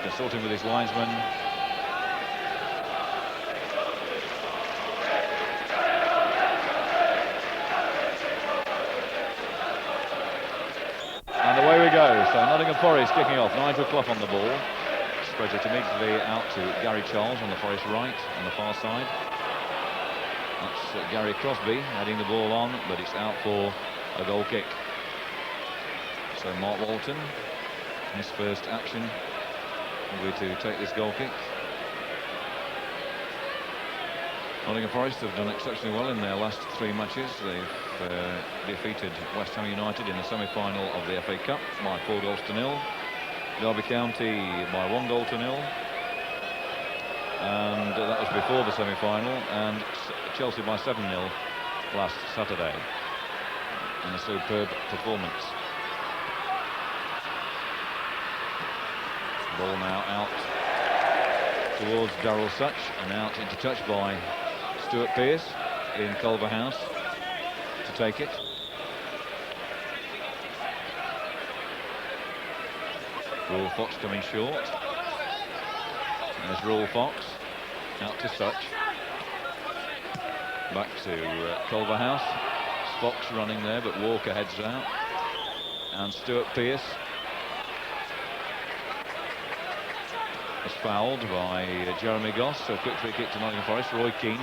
consulting with his linesman. And away we go. So Nottingham Forest kicking off. Nigel Clough on the ball. Spreads it immediately out to Gary Charles on the Forest right, on the far side. That's Gary Crosby heading the ball on, but it's out for a goal kick. So Mark Walton, his first action will be to take this goal kick. Nottingham Forest have done exceptionally well in their last 3 matches. They've defeated West Ham United in the semi-final of the FA Cup by 4 goals to 0. Derby County by 1 goal to 0. And that was before the semi-final. And Chelsea by 7-0 last Saturday in a superb performance. Ball now out towards Darryl Such and out into touch by Stuart Pearce in Culverhouse to take it. Raul Fox coming short. There's Raul Fox out to Such. Back to Culverhouse. Fox running there, but Walker heads out. And Stuart Pearce is fouled by Jeremy Goss. So quick free kick to Nottingham Forest. Roy Keane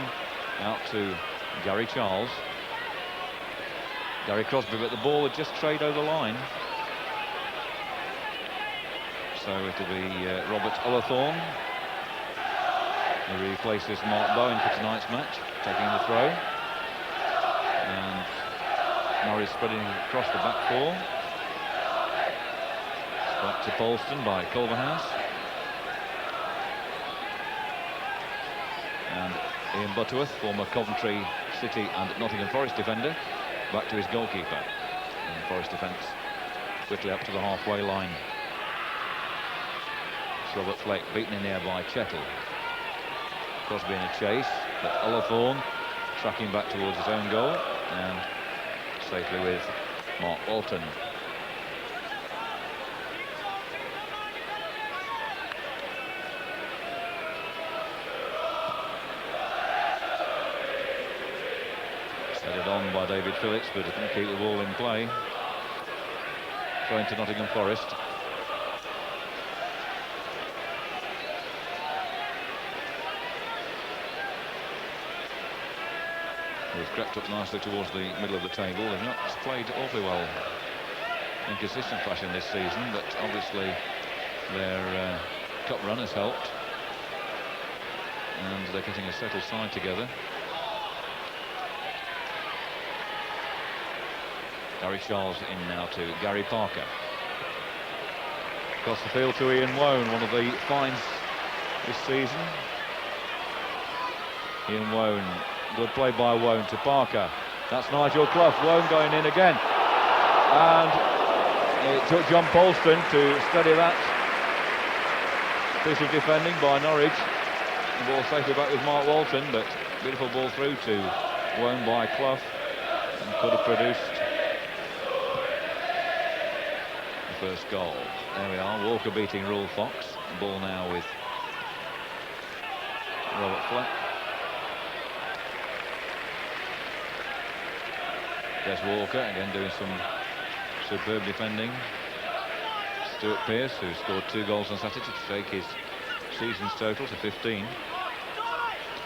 out to Gary Charles. Gary Crosby, but the ball had just trayed over the line. So it'll be Robert Ullathorne. He replaces Mark Bowen for tonight's match, taking the throw. And Norris spreading across the back 4. It's back to Polston by Culverhouse. And Ian Butterworth, former Coventry City and Nottingham Forest defender, back to his goalkeeper. And the Forest defence quickly up to the halfway line. Robert Fleck beaten in there by Chettle. Crosby in a chase, but Ullathorne tracking back towards his own goal and safely with Mark Walton. Set it on by David Phillips, but didn't keep the ball in play. Thrown to Nottingham Forest. They've crept up nicely towards the middle of the table. They've not played awfully well in consistent fashion this season, but obviously their cup run has helped, and they're getting a settled side together. Gary Charles in now to Gary Parker. Across the field to Ian Wone, one of the finds this season. Ian Wone. Good play by Wone to Parker. That's Nigel Clough. Wone going in again. And it took John Polston to steady that piece of defending by Norwich. The ball safely back with Mark Walton, but beautiful ball through to Wone by Clough. And could have produced the first goal. There we are. Walker beating Raul Fox. The ball now with Robert Fleck. Des Walker again doing some superb defending. Stuart Pearce, who scored 2 goals on Saturday to take his season's total to 15.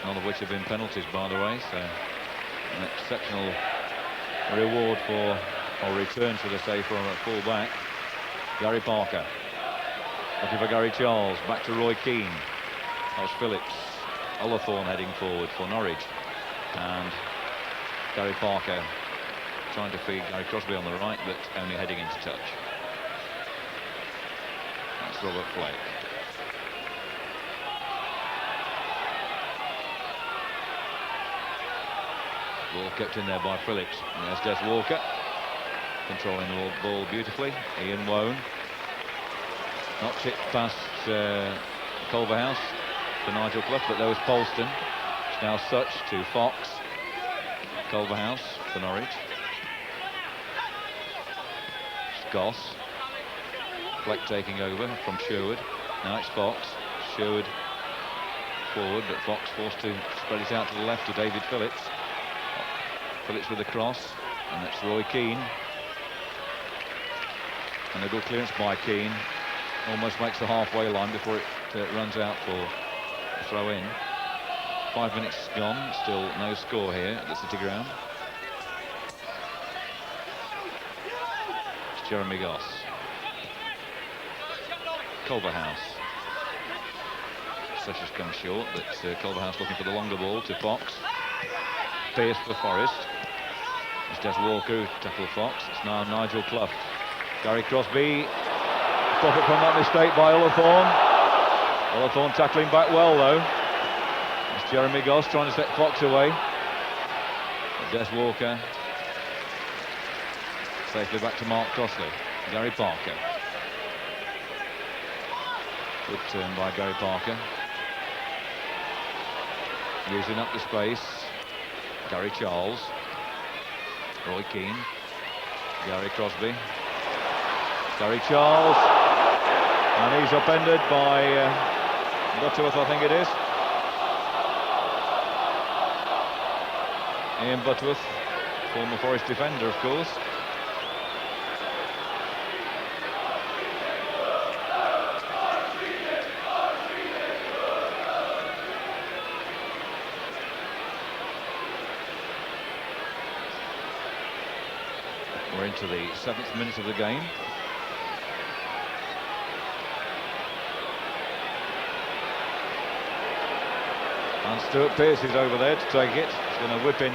None of which have been penalties, by the way, so an exceptional reward for, or return should I say, from a full-back. Gary Parker looking for Gary Charles, back to Roy Keane. That was Phillips. Ullathorne heading forward for Norwich, and Gary Parker trying to feed Gary Crosby on the right, but only heading into touch. That's Robert Fleck. Ball kept in there by Phillips. And there's Des Walker controlling the ball beautifully. Ian Wone. Not chipped past Culverhouse to Nigel Clough, but there was Polston. It's now Such to Fox. Culverhouse for Norwich. Goss. Fleck taking over from Sherwood. Now it's Fox. Sherwood forward, but Fox forced to spread it out to the left to David Phillips. Phillips with the cross, and that's Roy Keane. And a good clearance by Keane. Almost makes the halfway line before it runs out for a throw in. 5 minutes gone, still no score here at the City Ground. It's Jeremy Goss. Culverhouse. Sessions come short, but Culverhouse looking for the longer ball to Fox. Pearce for Forest. It's Des Walker who tackled Fox. It's now Nigel Clough. Gary Crosby. Profit from that mistake by Ullathorne. Ullathorne tackling back well though. It's Jeremy Goss trying to set Fox away. But Des Walker safely back to Mark Crossley. Gary Parker. Good turn by Gary Parker. Using up the space. Gary Charles. Roy Keane. Gary Crosby. Gary Charles. And he's upended by Butterworth, I think it is. Ian Butterworth, former Forest defender, of course. We're into the 7th minute of the game. And Stuart Pearce is over there to take it. He's going to whip in.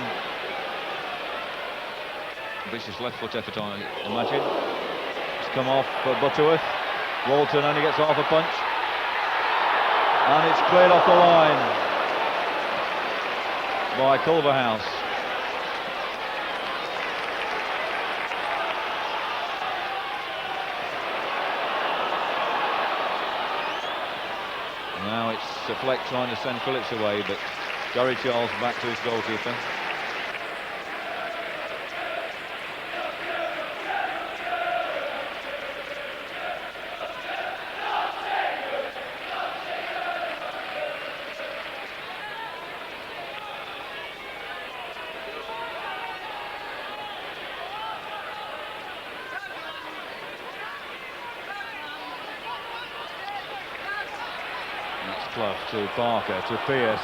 Vicious left foot effort, I imagine. It's come off Butterworth. Walton only gets half a punch. And it's cleared off the line by Culverhouse. Now it's Fleck trying to send Phillips away, but Gary Charles back to his goalkeeper. Clough to Parker, to Pearce.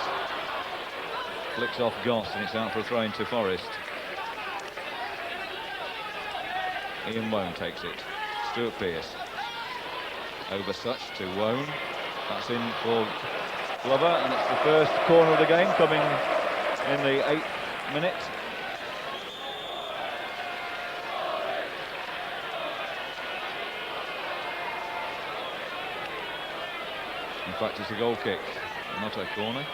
Flicks off Goss and it's out for a throw into Forest. Ian Wone takes it. Stuart Pearce. Over Such to Wone. That's in for Glover, and it's the first corner of the game coming in the 8th minute. In fact, it's a goal kick, not a corner.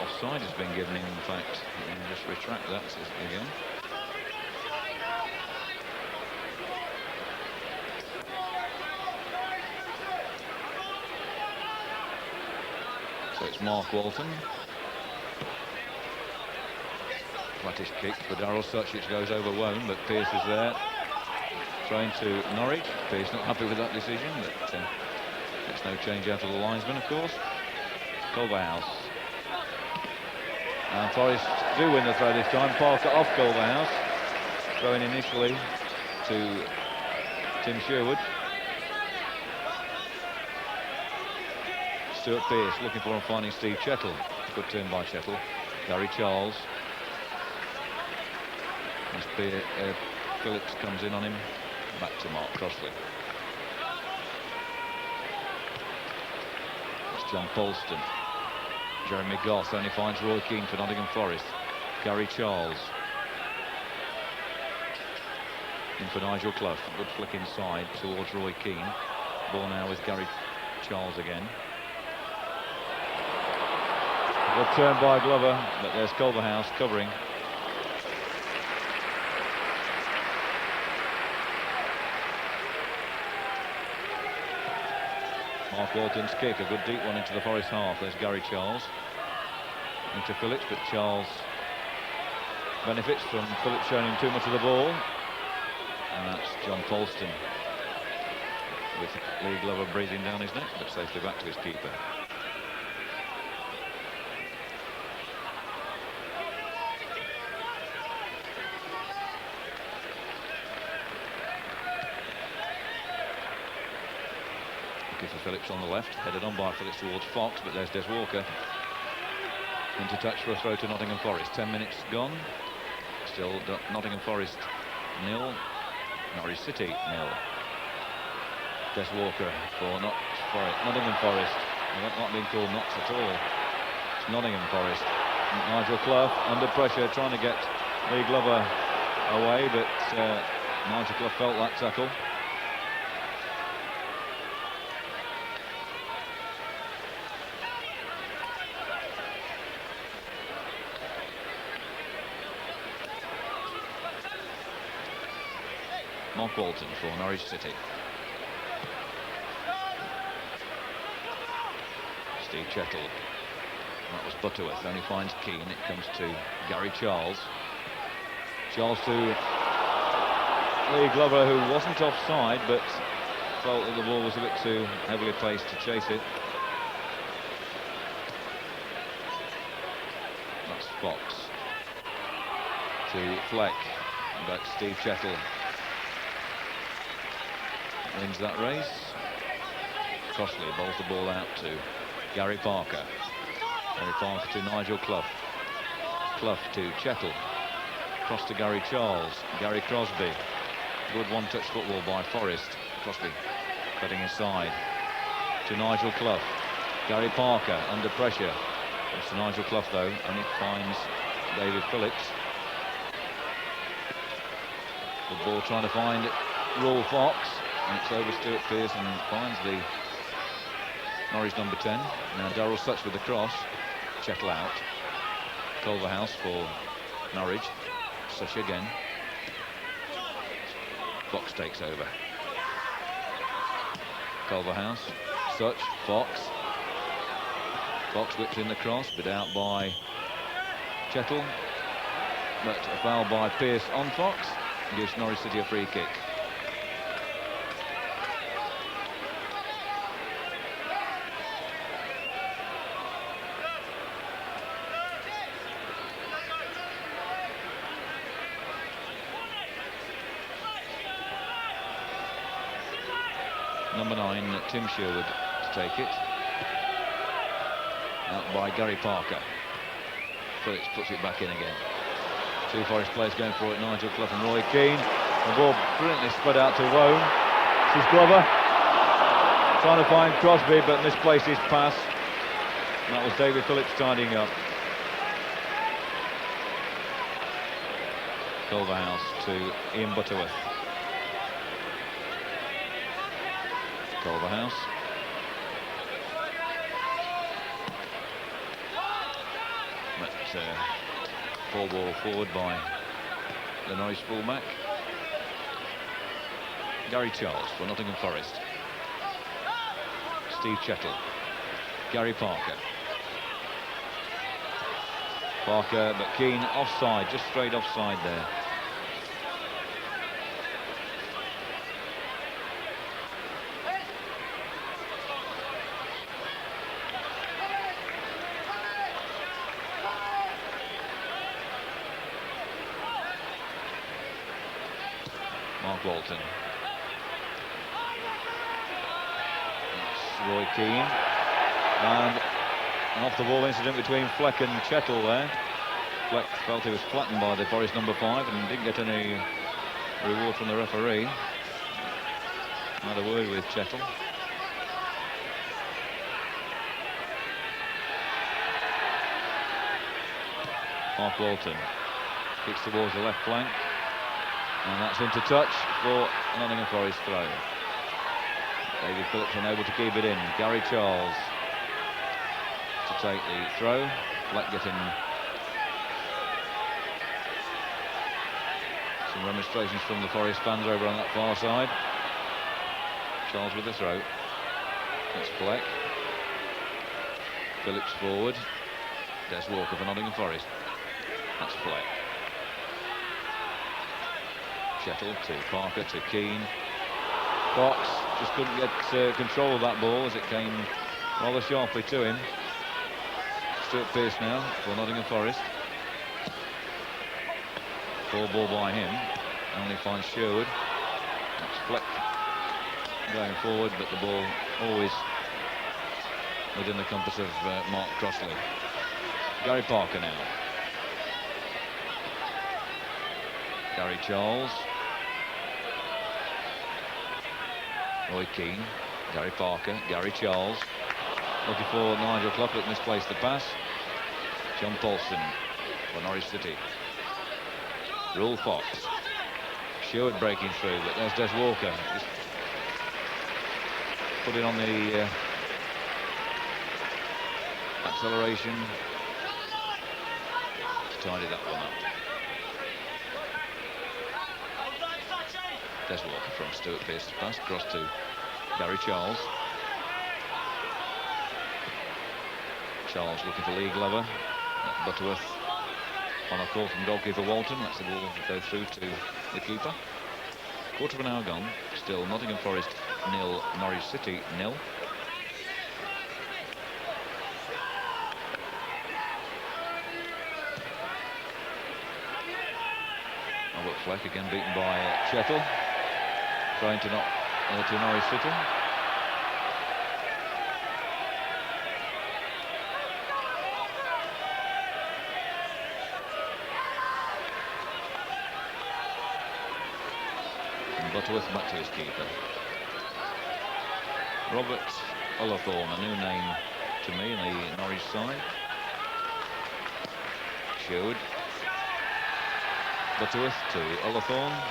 Offside has been given, in fact. You can just retract that again. So it's Mark Walton. Flattish kick for Darryl Such, which goes over Wone, but Pearce is there. Thrown to Norwich. Pearce not happy with that decision, but there's no change out of the linesman, of course. Culverhouse. And Forest do win the throw this time. Parker off Culverhouse. Throwing initially to Tim Sherwood. Stuart Pearce looking for and finding Steve Chettle. Good turn by Chettle. Gary Charles. As Phillips comes in on him. Back to Mark Crossley. John Polston. Jeremy Goss only finds Roy Keane for Nottingham Forest. Gary Charles. In for Nigel Clough. Good flick inside towards Roy Keane. Ball now with Gary Charles again. Good turn by Glover, but there's Culverhouse covering. Mark Walton's kick, a good deep one into the Forest half. There's Gary Charles. Into Phillips, but Charles benefits from Phillips showing him too much of the ball. And that's John Polston. with Lee Glover breathing down his neck, but safely back to his keeper. Looking for Phillips on the left, headed on by Phillips towards Fox, but there's Des Walker into touch for a throw to Nottingham Forest. 10 minutes gone. Still Nottingham Forest 0, Norwich City 0. Des Walker for Nottingham Forest. Not being called knots at all. It's Nottingham Forest. Nigel Clough under pressure, trying to get Lee Glover away, but Nigel Clough felt that tackle. Mark Walton for Norwich City. Steve Chettle. That was Butterworth. Only finds Keane. It comes to Gary Charles. Charles to Lee Glover, who wasn't offside, but felt that the ball was a bit too heavily placed to chase it. That's Fox. To Fleck. But Steve Chettle wins that race. Crossley bowls the ball out to Gary Parker. Gary Parker to Nigel Clough. Clough to Chettle. Cross to Gary Charles. Gary Crosby. Good one-touch football by Forest. Crosby cutting inside to Nigel Clough. Gary Parker under pressure. It's Nigel Clough though, and it finds David Phillips. The ball trying to find Raul Fox. And it's over Stuart Pearce and finds the Norwich number 10. Now Darrell Such with the cross. Chettle out. Culverhouse for Norwich. Such again. Fox takes over. Culverhouse. Such. Fox. Fox whips in the cross, but out by Chettle. But a foul by Pearce on Fox gives Norwich City a free kick. Number 9, Tim Sherwood to take it. Out by Gary Parker. Phillips puts it back in again. Two Forest players going for it, Nigel Clough and Roy Keane. The ball brilliantly spread out to Wone. This is Glover. Trying to find Crosby, but misplaced his pass. And that was David Phillips tidying up. Culverhouse to Ian Butterworth. Culverhouse. But ball forward by the Norwich fullback. Gary Charles for Nottingham Forest. Steve Chettle. Gary Parker. Parker, but Keane offside, just straight offside there. Mark Walton. That's Roy Keane. And an off-the-ball incident between Fleck and Chettle there. Fleck felt he was flattened by the Forest number 5 and didn't get any reward from the referee. Had a word with Chettle. Mark Walton kicks towards the left flank. And that's into touch for Nottingham Forest throw. David Phillips unable to keep it in. Gary Charles to take the throw. Fleck getting some remonstrations from the Forest fans over on that far side. Charles with the throw. That's Fleck. Phillips forward. Des Walker for Nottingham Forest. That's Fleck. Chettle to Parker to Keane. Fox just couldn't get control of that ball as it came rather sharply to him. Stuart Pearce now for Nottingham Forest. Ball by him. Only finds Sherwood. That's Fleck going forward, but the ball always within the compass of Mark Crossley. Gary Parker now. Gary Charles. Roy Keane. Gary Parker. Gary Charles. Looking for Nigel Clough, but misplaced the pass. John Paulson for Norwich City. Rule Fox. Sherwood breaking through, but there's Des Walker. Just put it on the acceleration. Tidy that one up. Des Walker from Stuart Pearce's pass, cross to Gary Charles. Charles looking for Lee Glover. Butterworth on a call from goalkeeper Walton. That's the ball that go through to the keeper. Quarter of an hour gone. Still Nottingham Forest 0, Norwich City 0. Albert Fleck again beaten by Chettle. Trying to Norwich City. Butterworth back to his keeper. Robert Ullathorne, a new name to me in the Norwich side. Sherwood. Butterworth to Ullathorne.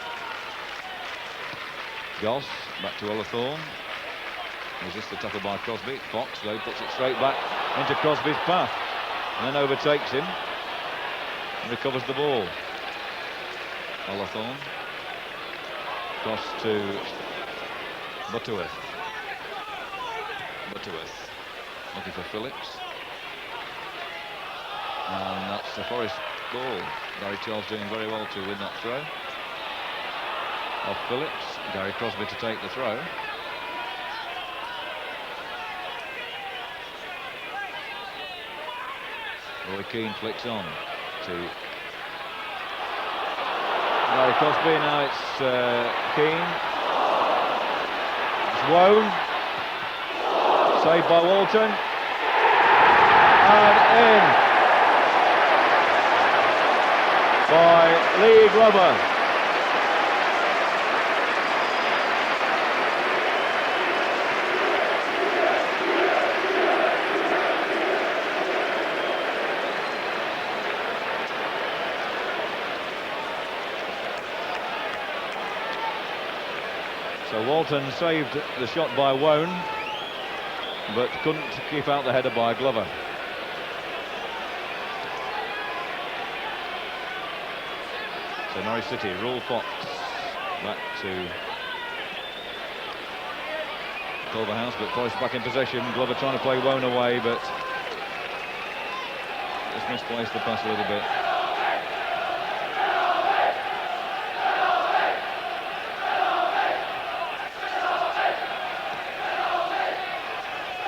Goss back to Ullathorne. Resists the tackle by Crosby. Fox though puts it straight back into Crosby's path and then overtakes him and recovers the ball. Ullathorne. Cross to Butterworth. Butterworth looking for Phillips. And that's the Forest ball. Gary Charles doing very well to win that throw. Off Phillips. Gary Crosby to take the throw. Roy Keane flicks on to Gary Crosby. Now it's Keane. It's Wone. Saved by Walton. And in by Lee Glover. So Walton saved the shot by Wone, but couldn't keep out the header by Glover. So Norwich City, Rule Fox back to Culverhouse, but Forest back in possession. Glover trying to play Wone away, but just misplaced the pass a little bit.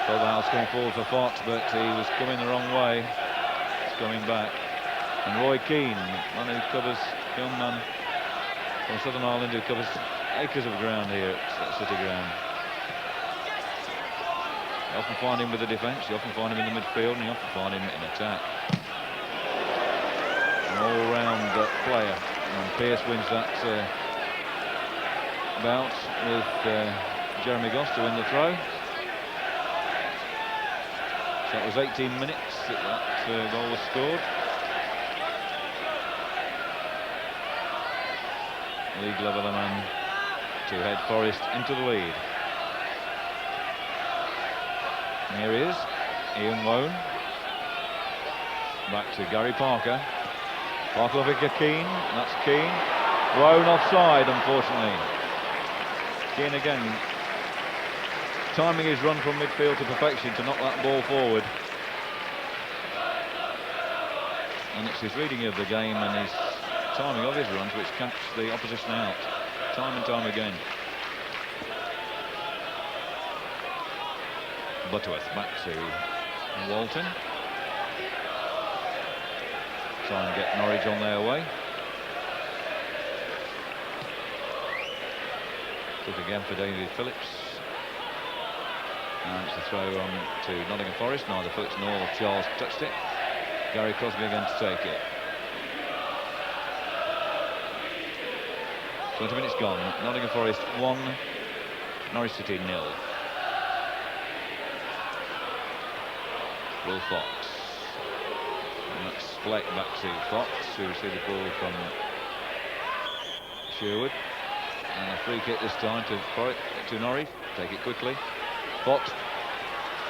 Culverhouse going forward for Fox, but he was coming the wrong way. He's coming back. And Roy Keane, one who covers, young man from Southern Ireland who covers acres of ground here at City Ground. You often find him with the defence, you often find him in the midfield, and you often find him in attack. An all-round player. And Pearce wins that bout with Jeremy Goss to win the throw. So it was 18 minutes that goal was scored. Lee Glover, the man to head Forest into the lead. And here he is, Ian Wone. Back to Gary Parker. Parker looking at Keane, that's Keane. Wone offside, unfortunately. Keane again, timing his run from midfield to perfection to knock that ball forward. And it's his reading of the game and his timing of his runs which catch the opposition out time and time again. Butterworth back to Walton. Trying to get Norwich on their way. Kick again for David Phillips. And it's a throw on to Nottingham Forest. Neither Phillips nor Charles touched it. Gary Crosby again to take it. 20 minutes gone. Nottingham Forest 1, Norwich City 0. Will Fox. And that's Fleck back to Fox, who received the ball from Sherwood. And a free kick this time to Norwich. Take it quickly. Fox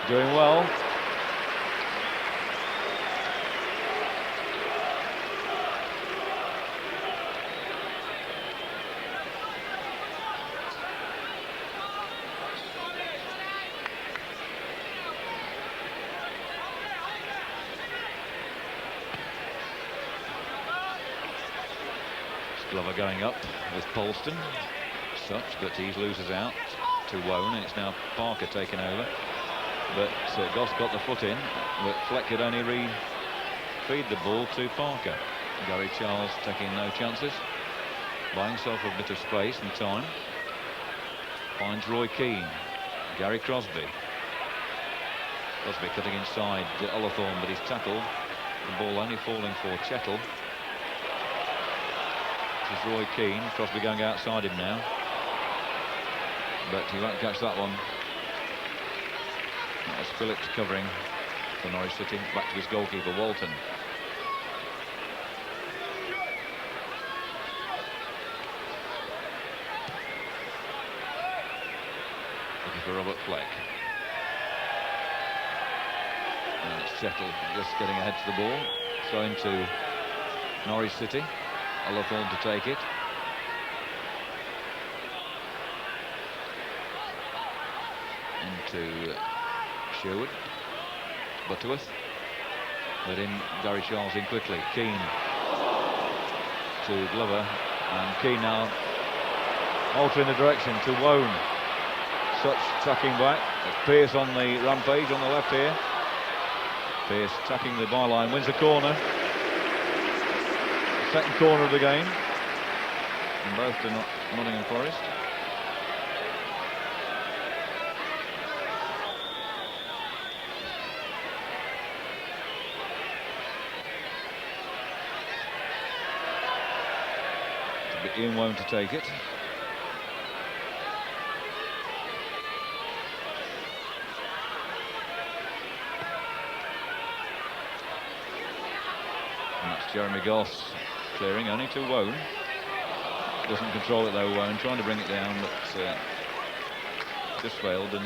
doing well. Glover going up with Polston, such, but he loses out to Wone, and it's now Parker taking over. But Goss got the foot in, but Fleck could only feed the ball to Parker. Gary Charles taking no chances, buying himself a bit of space and time. Finds Roy Keane, Gary Crosby. Crosby cutting inside Olathorn, but he's tackled. The ball only falling for Chettle. This is Roy Keane. Crosby going outside him now, but he won't catch that one. That was Phillips covering for Norwich City. Back to his goalkeeper, Walton. Looking for Robert Fleck. And it's Chettle just getting ahead to the ball. Thrown to Norwich City. Olathorn to take it. Into Sherwood. Butterworth. But in Gary Charles in quickly. Keane to Glover. And Keane now altering the direction to Wone. Such tucking back. Pearce on the rampage on the left here. Pearce tucking the byline. Wins the corner. Second corner of the game, and both to Nottingham Forest. It's Ian Wone to take it. And that's Jeremy Goss. Clearing only to Wone. Doesn't control it though, Wone, trying to bring it down, but just failed, and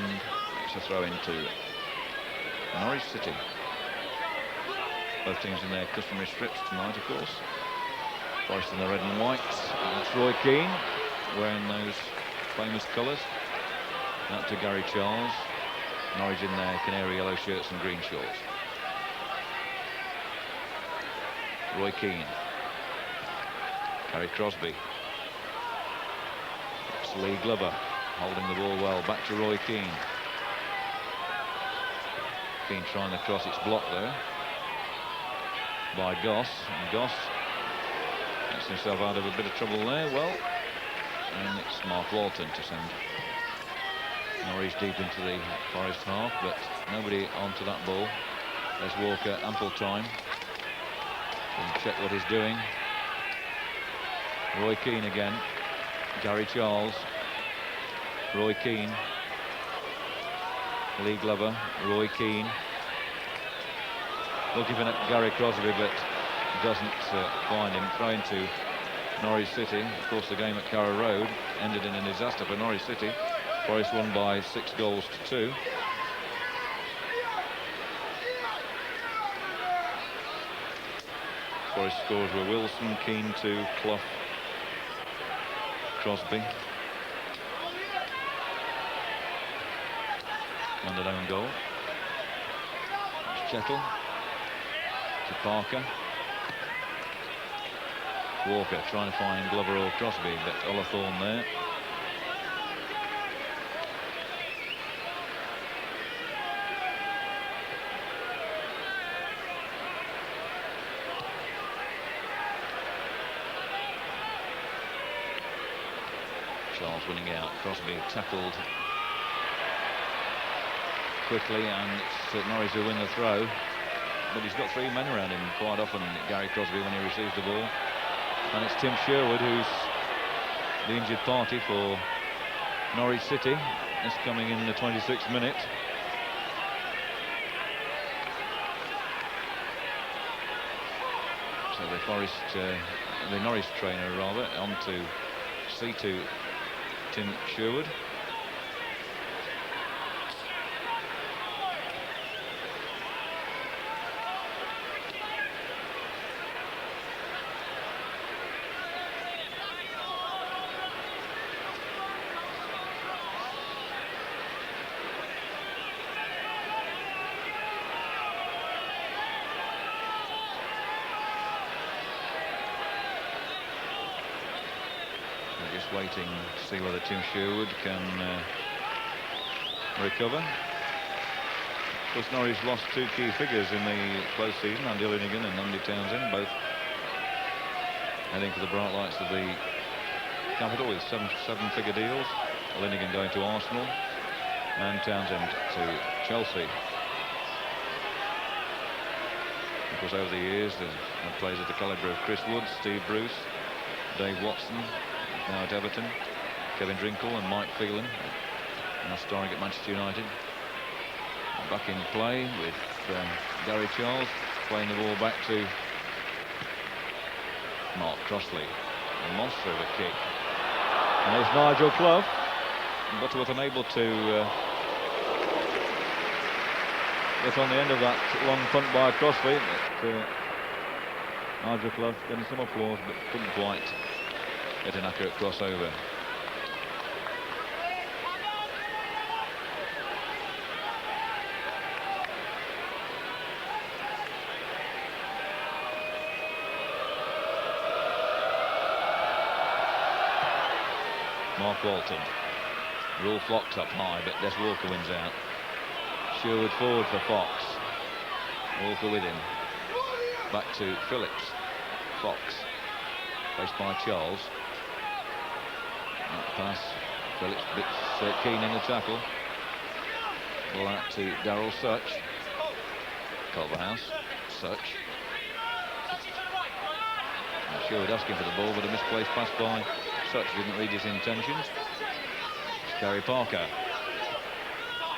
it's a throw into Norwich City. Both teams in their customary strips tonight, of course. Forest in the red and white. And it's Roy Keane wearing those famous colours. Out to Gary Charles. Norwich in their canary yellow shirts and green shorts. Roy Keane. Gary Crosby. It's Lee Glover holding the ball well. Back to Roy Keane. Keane trying to cross. It's blocked though by Goss. And Goss gets himself out of a bit of trouble there. Well, and it's Mark Walton to send Norwich deep into the Forest half, but nobody onto that ball. There's Walker, ample time to check what he's doing. Roy Keane again. Gary Charles. Roy Keane. Lee Glover. Roy Keane. Looking for Gary Crosby, but doesn't find him. Thrown to Norwich City. Of course, the game at Carrow Road ended in a disaster for Norwich City. Forest won by 6 goals to 2. Forest scores were Wilson, Keane to Clough, Crosby. And an own goal. It's Chettle to Parker. Walker trying to find Glover or Crosby, but Olathorn there. Charles winning out. Crosby tackled quickly, and it's Norwich who win the throw. But he's got 3 men around him quite often, Gary Crosby, when he receives the ball. And it's Tim Sherwood who's the injured party for Norwich City. This coming in the 26th minute. So the Norwich trainer rather, on to see to Tim Sherwood. Just waiting to see whether Tim Sherwood can recover. Of course, Norwich lost 2 key figures in the close season, Andy Linnigan and Andy Townsend, both heading for the bright lights of the capital with seven-figure deals. Linnigan going to Arsenal and Townsend to Chelsea. Of course, over the years, they've had players of the calibre of Chris Wood, Steve Bruce, Dave Watson, now at Everton, Kevin Drinkle and Mike Phelan, now starring at Manchester United. Back in play with Gary Charles, playing the ball back to Mark Crossley. A monster of a kick. And there's Nigel Clough, but was unable to get on the end of that long punt by Crossley. But, Nigel Clough getting some applause, but couldn't quite get an accurate crossover. Mark Walton. Rolf locked up high, but Des Walker wins out. Sherwood forward for Fox. Walker with him. Back to Phillips. Fox. Faced by Charles. That pass. Phillips a bit keen in the tackle. Ball out to Darryl Such. Culverhouse. Such. Sherwood asking for the ball, but a misplaced pass by Such didn't read his intentions. It's Gary Parker.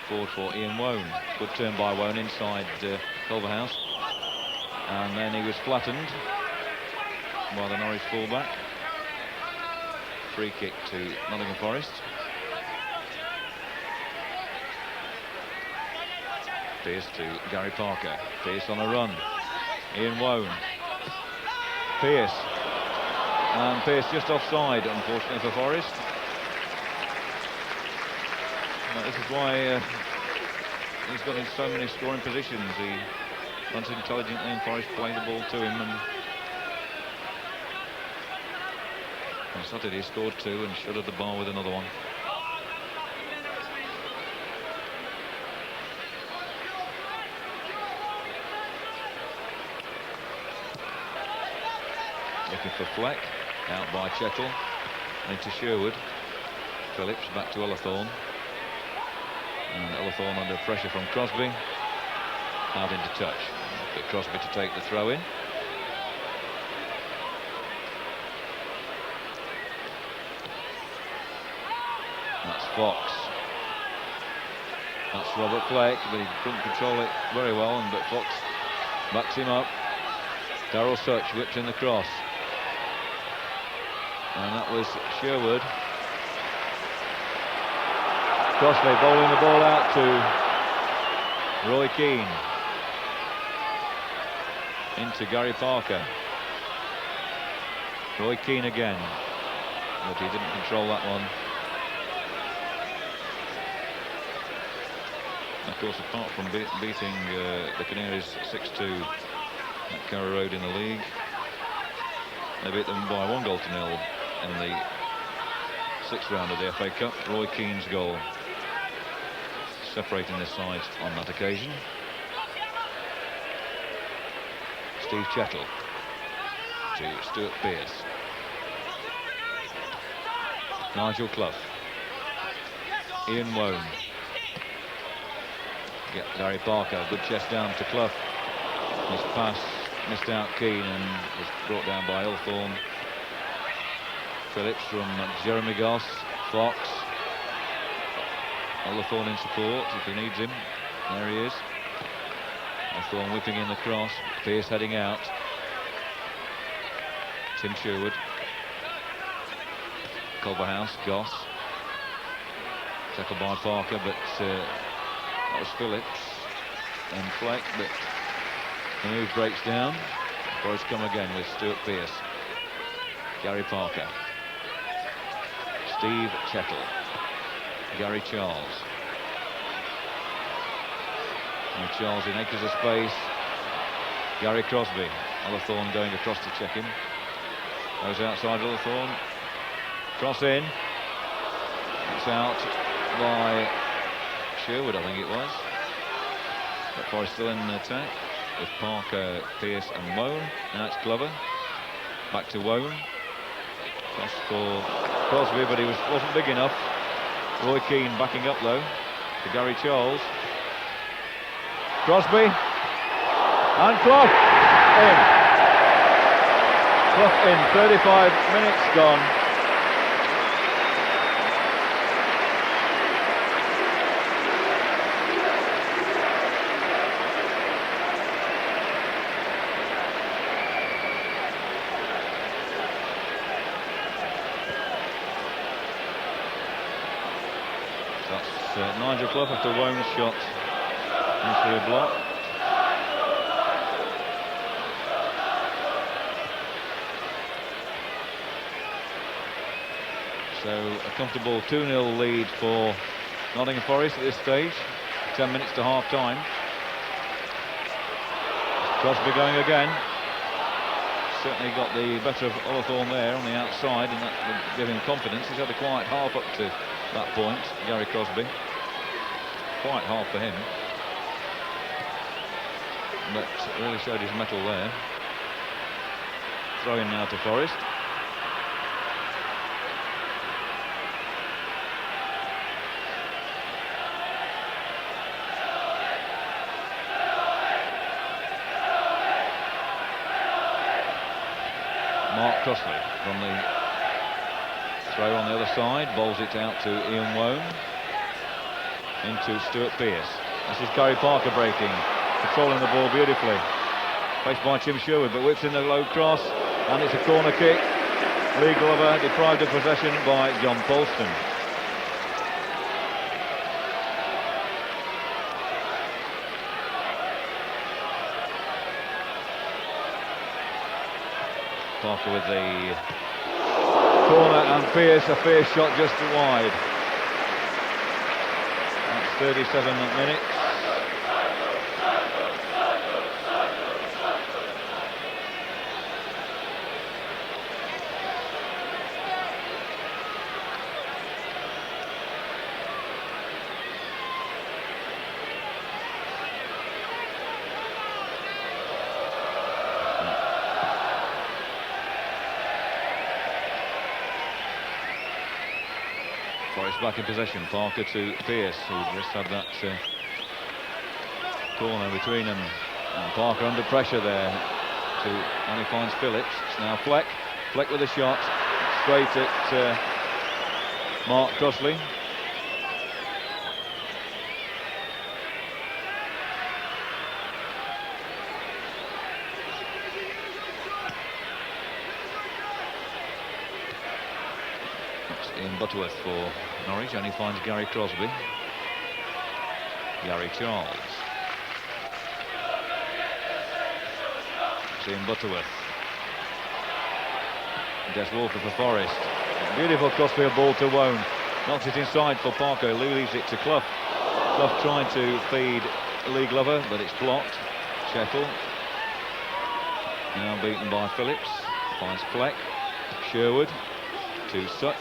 Forward for Ian Wone. Good turn by Wone inside Culverhouse. And then he was flattened by the Norwich fullback. Free kick to Nottingham Forest. Pearce to Gary Parker. Pearce on a run. Ian Wone. Pearce. And Pearce just offside, unfortunately for Forest. Now, this is why he's got in so many scoring positions. He runs intelligently and Forest play the ball to him. And on Saturday he scored 2 and shut at the bar with another one. Looking for Fleck. Out by Chettle. Into Sherwood. Phillips back to Ullathorne. And Ullathorne under pressure from Crosby. Out into touch. But Crosby to take the throw in. That's Fox. That's Robert Fleck, but he couldn't control it very well, but Fox backs him up. Darryl Such whips in the cross. And that was Sherwood. Crossley bowling the ball out to Roy Keane. Into Gary Parker. Roy Keane again. But he didn't control that one. Of course, apart from beating the Canaries 6-2 at Carrow Road in the league, they beat them by 1-0 in the 6th round of the FA Cup. Roy Keane's goal separating the sides on that occasion. Steve Chettle to Stuart Pearce. Nigel Clough. Ian Wone. Gary Parker, good chest down to Clough. His pass missed out Keane and was brought down by Hawthorne. Phillips from Jeremy Goss. Fox. Hawthorne in support if he needs him. There he is. Hawthorne whipping in the cross. Pearce heading out. Tim Sherwood. Culverhouse, Goss. Tackled by Parker, but that was Phillips. And Fleck, but the move breaks down. Forest come again with Stuart Pearce. Gary Parker. Steve Chettle. Gary Charles. And Charles in acres of space. Gary Crosby. Hawthorne going across to check him. Goes outside Hawthorne. Cross in. It's out by Sherwood, I think it was. But Forest still in attack with Parker, Pearce and Wone. Now it's Glover. Back to Wone. Cross for Crosby, but he wasn't big enough. Roy Keane backing up though to Gary Charles. Crosby. And Clough in. Clough in. 35 minutes gone. Nigel Clough after Wone's shot into a block. So a comfortable 2-0 lead for Nottingham Forest at this stage. 10 minutes to half time. Crosby going again. Certainly got the better of Hawthorne there on the outside, and that would give him confidence. He's had a quiet half up to that point, Gary Crosby. Quiet half for him, but really showed his mettle there. Throw in now to Forest. Mark Crossley from the throw on the other side, bowls it out to Ian Wone. Into Stuart Pearce. This is Gary Parker breaking, controlling the ball beautifully. Faced by Tim Sherwood, but whips in the low cross, and it's a corner kick. Lee Glover deprived of possession by John Polston. Parker with the corner, and Pearce, a Pearce shot just wide. 37 minutes. Forest back in possession. Parker to Pearce, who just had that corner between them. And Parker under pressure there. And he finds Phillips. It's now Fleck. Fleck with a shot. Straight at Mark Crossley. In Butterworth for Norwich, and he finds Gary Crosby. Gary Charles. It's in Butterworth. Des Walker for Forest. Beautiful crossfield ball to Wone. Knocks it inside for Parker, leaves it to Clough. Clough trying to feed Lee Glover, but it's blocked. Chettle. Now beaten by Phillips. Finds Fleck. Sherwood to Such.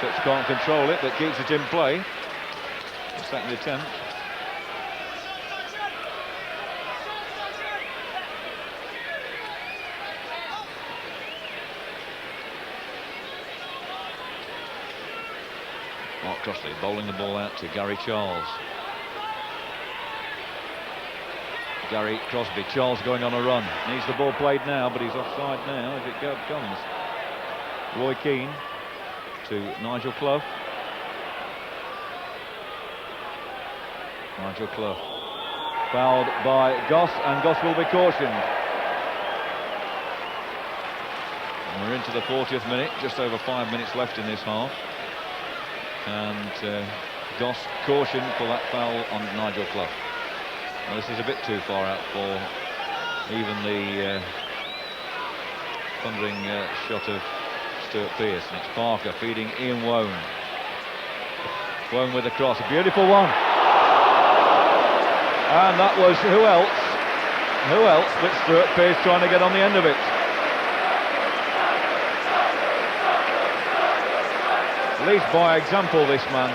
Such can't control it, but keeps it in play. Second attempt. Mark Crossley bowling the ball out to Gary Charles. Gary Crosby, Charles going on a run. Needs the ball played now, but he's offside now if it comes. Roy Keane to Nigel Clough. Nigel Clough fouled by Goss, and Goss will be cautioned. And we're into the 40th minute, just over 5 minutes left in this half. And Goss cautioned for that foul on Nigel Clough. Well, this is a bit too far out for even the thundering shot of Stuart Pearce. And it's Parker feeding Ian Wone. Wone with the cross, a beautiful one. And that was who else but Stuart Pearce trying to get on the end of it. Leads by example, this man.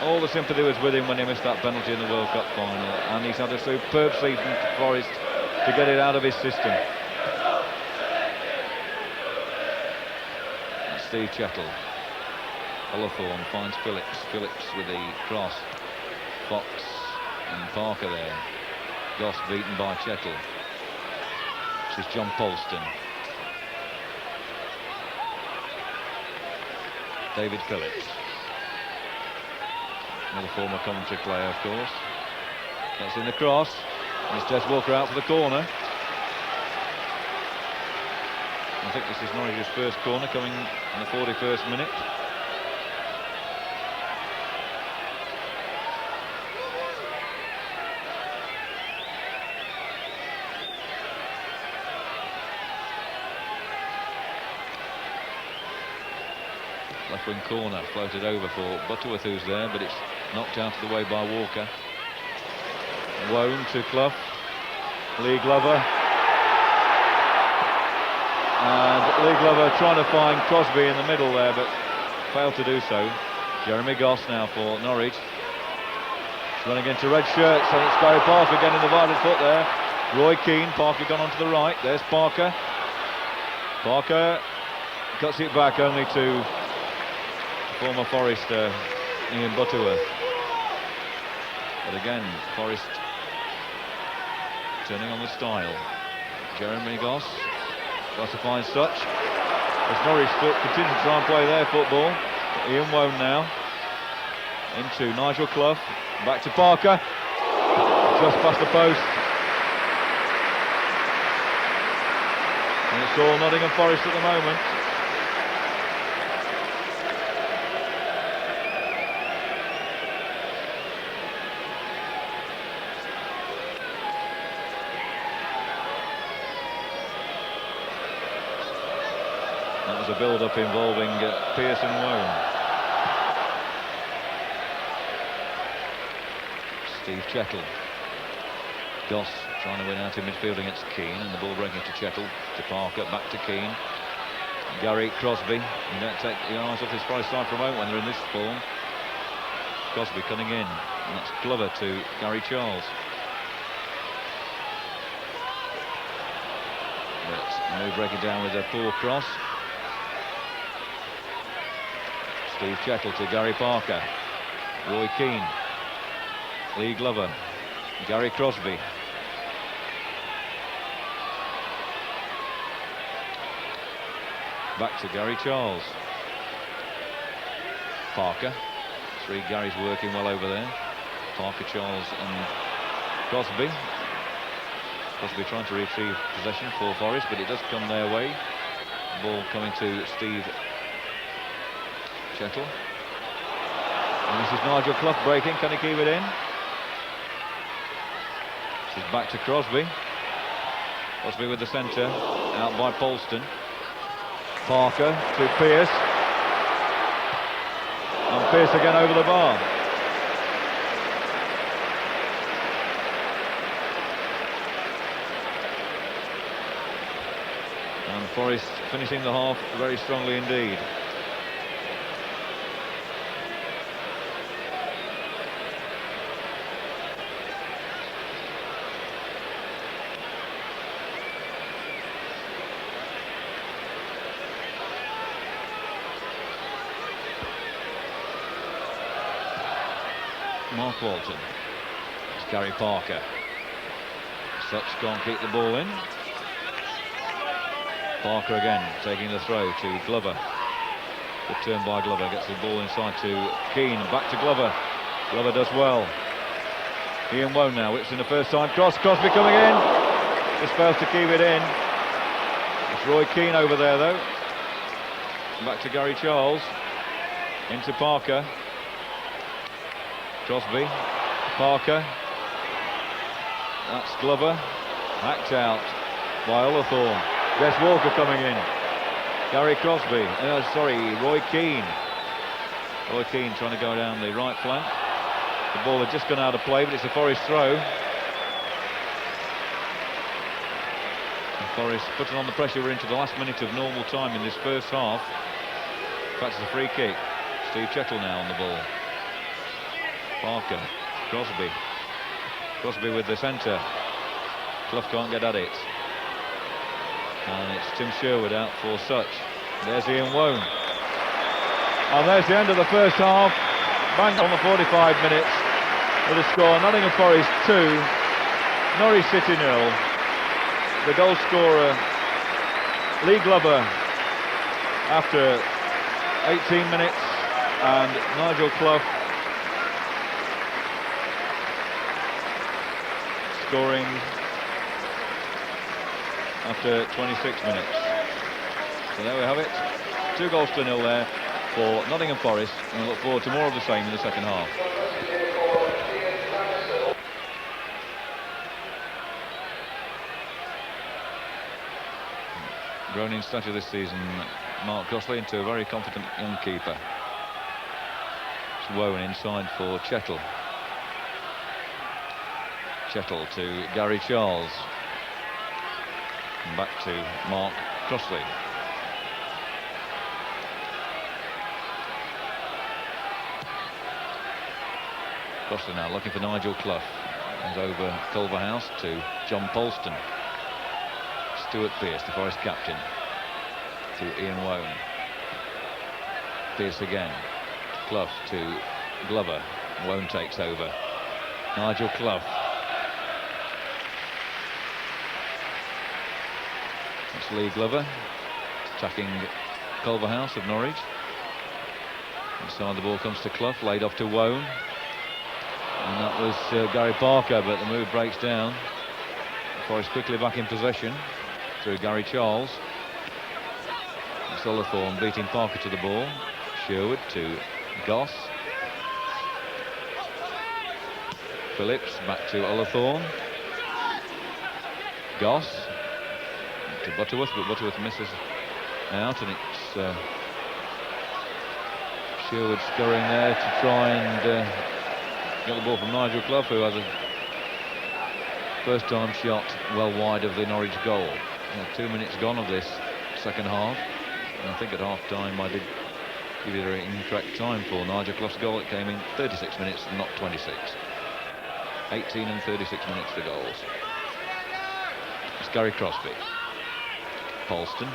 All the sympathy was with him when he missed that penalty in the World Cup final, and he's had a superb season for Forest to get it out of his system. And Steve Chettle. Ullathorne finds Phillips. Phillips with the cross. Fox and Parker there. Goss beaten by Chettle. This is John Polston. David Phillips. Another former commentary player, of course. That's in the cross. And it's Des Walker out for the corner. I think this is Norwich's first corner coming in the 41st minute. Left wing corner floated over for Butterworth, who's there, but it's knocked out of the way by Walker. Wone to Clough. Lee Glover. And Lee Glover trying to find Crosby in the middle there, but failed to do so. Jeremy Goss now for Norwich. He's running into red shirts, and it's Gary Parker getting the divided foot there. Roy Keane, Parker gone on to the right. There's Parker. Parker cuts it back only to former Forester Ian Butterworth. But again, Forest turning on the style. Jeremy Goss got to find such. As Norwich continue to try and play their football. Ian Wone now into Nigel Clough. Back to Parker. Just past the post. And it's all Nottingham Forest at the moment. That was a build-up involving Pearce and Wone. Steve Chettle. Goss trying to win out in midfield against Keane, and the ball breaking to Chettle, to Parker, back to Keane. Gary Crosby. You don't take your eyes off this Forest side for a moment when they're in this form. Crosby cutting in, and that's Glover to Gary Charles. But no breaking down with a poor cross. Steve Chettle to Gary Parker. Roy Keane. Lee Glover. Gary Crosby. Back to Gary Charles. Parker. Three Garys working well over there. Parker, Charles and Crosby. Crosby trying to retrieve possession for Forest, but it does come their way. Ball coming to Steve Chettle. And this is Nigel Clough breaking. Can he keep it in? This is back to Crosby. Crosby with the centre. Out by Polston. Parker to Pearce. And Pearce again over the bar. And Forest finishing the half very strongly indeed. Mark Walton. It's Gary Parker. Such can't keep the ball in. Parker again taking the throw to Glover. Good turn by Glover, gets the ball inside to Keane, back to Glover. Glover does well. Ian Woan now, whips in the first time, Crosby coming in. Just fails to keep it in. It's Roy Keane over there though. Back to Gary Charles. Into Parker. Crosby. Parker. That's Glover. Hacked out by Ollathorne. Des Walker coming in. Gary Crosby. Roy Keane. Roy Keane trying to go down the right flank. The ball had just gone out of play, but it's a Forest throw. And Forest putting on the pressure. We're into the last minute of normal time in this first half. In fact, it's a free kick. Steve Chettle now on the ball. Parker. Crosby. Crosby with the centre. Clough can't get at it. And it's Tim Sherwood out for Such. There's Ian Woan. And there's the end of the first half. Bang on the 45 minutes. With a score, Nottingham Forest 2, Norwich City 0. The goal scorer, Lee Glover, after 18 minutes, and Nigel Clough scoring after 26 minutes. So there we have it. 2 goals to 0 there for Nottingham Forest, and we look forward to more of the same in the second half. Grown in stature this season, Mark Crossley, into a very confident young keeper. It's Woan inside for Chettle. Chettle to Gary Charles. And back to Mark Crossley. Crossley now looking for Nigel Clough. Comes over Culverhouse to John Polston. Stuart Pearce, the Forest captain, to Ian Woan. Pearce again. Clough to Glover. Woan takes over. Nigel Clough. It's Lee Glover attacking Culverhouse of Norwich. Inside the ball comes to Clough, laid off to Woan. And that was Gary Parker, but the move breaks down. Forest quickly back in possession through Gary Charles. It's Ollathorne beating Parker to the ball. Sherwood to Goss. Phillips back to Ollathorne. Goss to Butterworth, but Butterworth misses out, and it's Sherwood scurrying there to try and get the ball from Nigel Clough, who has a first-time shot well wide of the Norwich goal. 2 minutes gone of this second half, and I think at half-time I did give you the incorrect time for Nigel Clough's goal. It came in 36 minutes, not 26. 18 and 36 minutes for goals. It's Gary Crosby. Polston.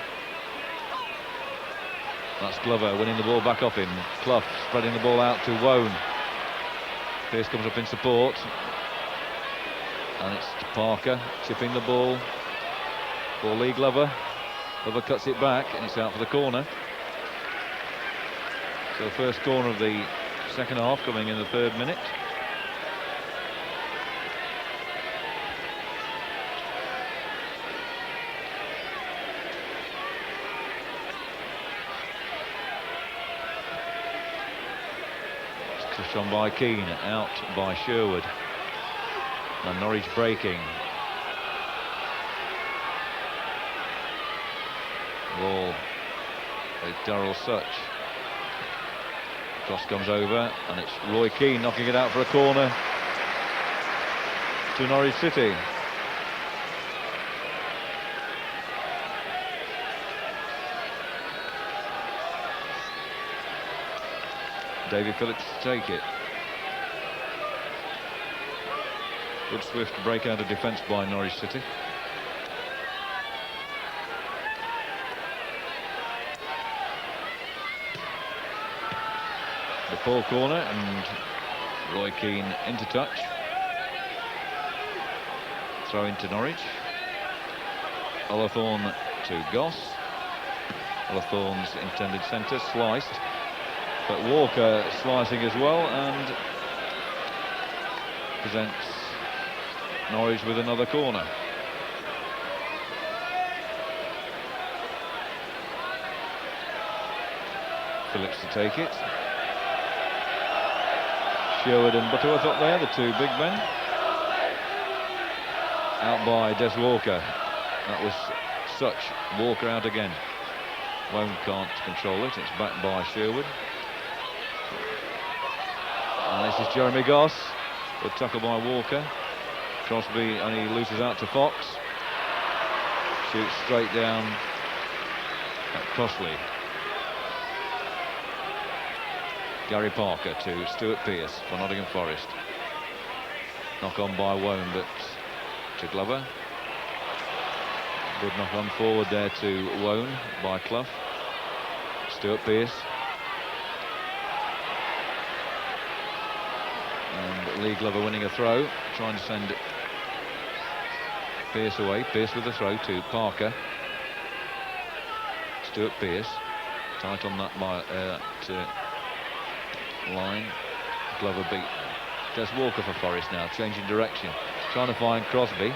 That's Glover winning the ball back off him. Clough spreading the ball out to Woan. Pearce comes up in support. And it's to Parker, chipping the ball for Lee Glover. Glover cuts it back, and it's out for the corner. So the first corner of the second half coming in the 3rd minute. It's pushed on by Keane, out by Sherwood. And Norwich breaking. Ball with Darryl Such. Cross comes over, and it's Roy Keane knocking it out for a corner to Norwich City. David Phillips to take it. Good swift break out of defence by Norwich City. The poor corner, and Roy Keane into touch. Throw into Norwich. Olathorn to Goss. Olathorn's intended centre, sliced. But Walker slicing as well, and presents Norwich with another corner. Phillips to take it. Sherwood and Butterworth up there, the two big men. Out by Des Walker. That was such. Walker out again. Wone can't control it. It's back by Sherwood. And this is Jeremy Goss. Good tackle by Walker. Crosby only loses out to Fox. Shoots straight down at Crossley. Gary Parker to Stuart Pearce for Nottingham Forest. Knock on by Wone, but to Glover. Good knock on forward there to Wone by Clough. Stuart Pearce. And Lee Glover winning a throw, trying to send Pearce away. Pearce with the throw to Parker. Stuart Pearce. Tight on that by line. Glover beat Des Walker for Forest now, changing direction. Trying to find Crosby.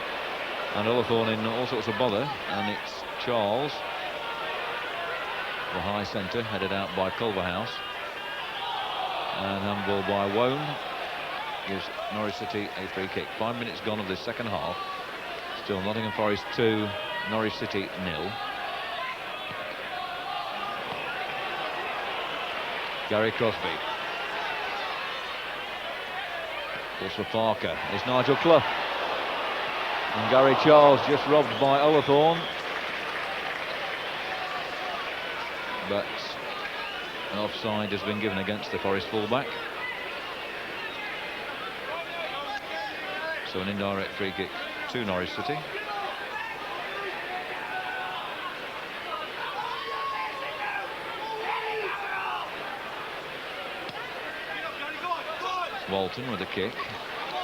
And Olathorn in all sorts of bother, and it's Charles, the high centre, headed out by Culverhouse. And handball by Wone gives Norwich City a free kick. 5 minutes gone of the second half. Still Nottingham Forest 2, Norwich City 0. Gary Crosby. Calls for Parker. It's Nigel Clough. And Gary Charles just robbed by Olathorn. But an offside has been given against the Forest fullback. So an indirect free kick to Norwich City. Walton with a kick.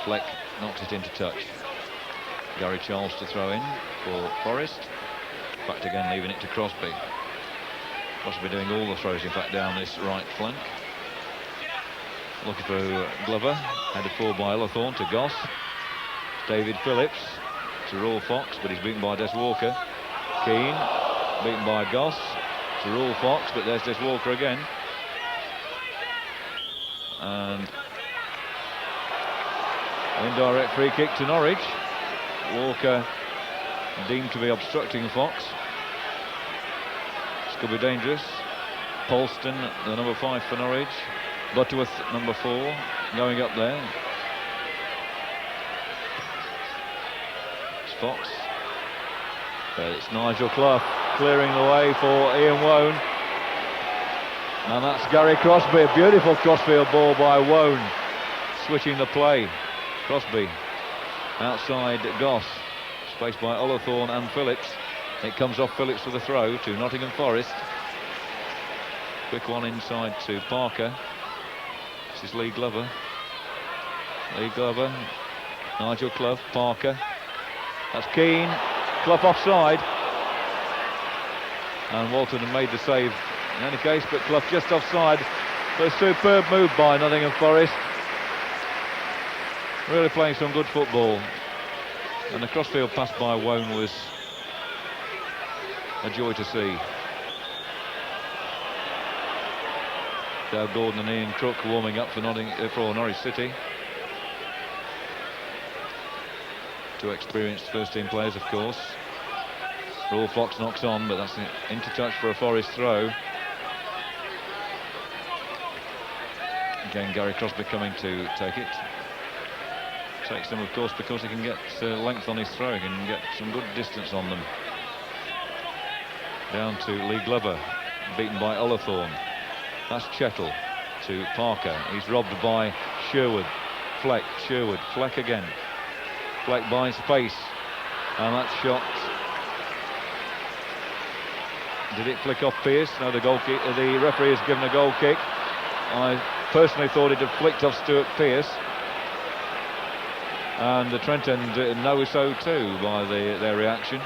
Fleck knocks it into touch. Gary Charles to throw in for Forest. Back again, leaving it to Crosby. Crosby doing all the throws, in fact, down this right flank. Looking for Glover. Headed forward by Olathorn to Goss. David Phillips to Raul Fox, but he's beaten by Des Walker. Keane, beaten by Goss to Raul Fox, but there's Des Walker again. And indirect free kick to Norwich. Walker deemed to be obstructing Fox. This could be dangerous. Polston, the number 5 for Norwich. Butterworth, number 4, going up there. It's Fox. But it's Nigel Clough clearing the way for Ian Wone. And that's Gary Crosby. A beautiful crossfield ball by Wone. Switching the play. Crosby. Outside Goss, spaced by Olathorn and Phillips. It comes off Phillips with a throw to Nottingham Forest. Quick one inside to Parker. This is Lee Glover. Lee Glover, Nigel Clough, Parker. That's Keane. Clough offside. And Walton had made the save in any case, but Clough just offside. But a superb move by Nottingham Forest. Really playing some good football. And the crossfield pass by Wone was a joy to see. Dale Gordon and Ian Crook warming up for Norwich City. Two experienced first-team players, of course. Raul Fox knocks on, but that's into touch for a Forest throw. Again, Gary Crosby coming to take it. Takes them, of course, because he can get length on his throw. He can get some good distance on them. Down to Lee Glover, beaten by Olathorn. That's Chettle to Parker. He's robbed by Sherwood. Fleck, Sherwood, Fleck again. Fleck by space. And that shot. Did it flick off Pearce? No, the referee has given a goal kick. I personally thought it had flicked off Stuart Pearce, and the Trent end know so too by their reaction.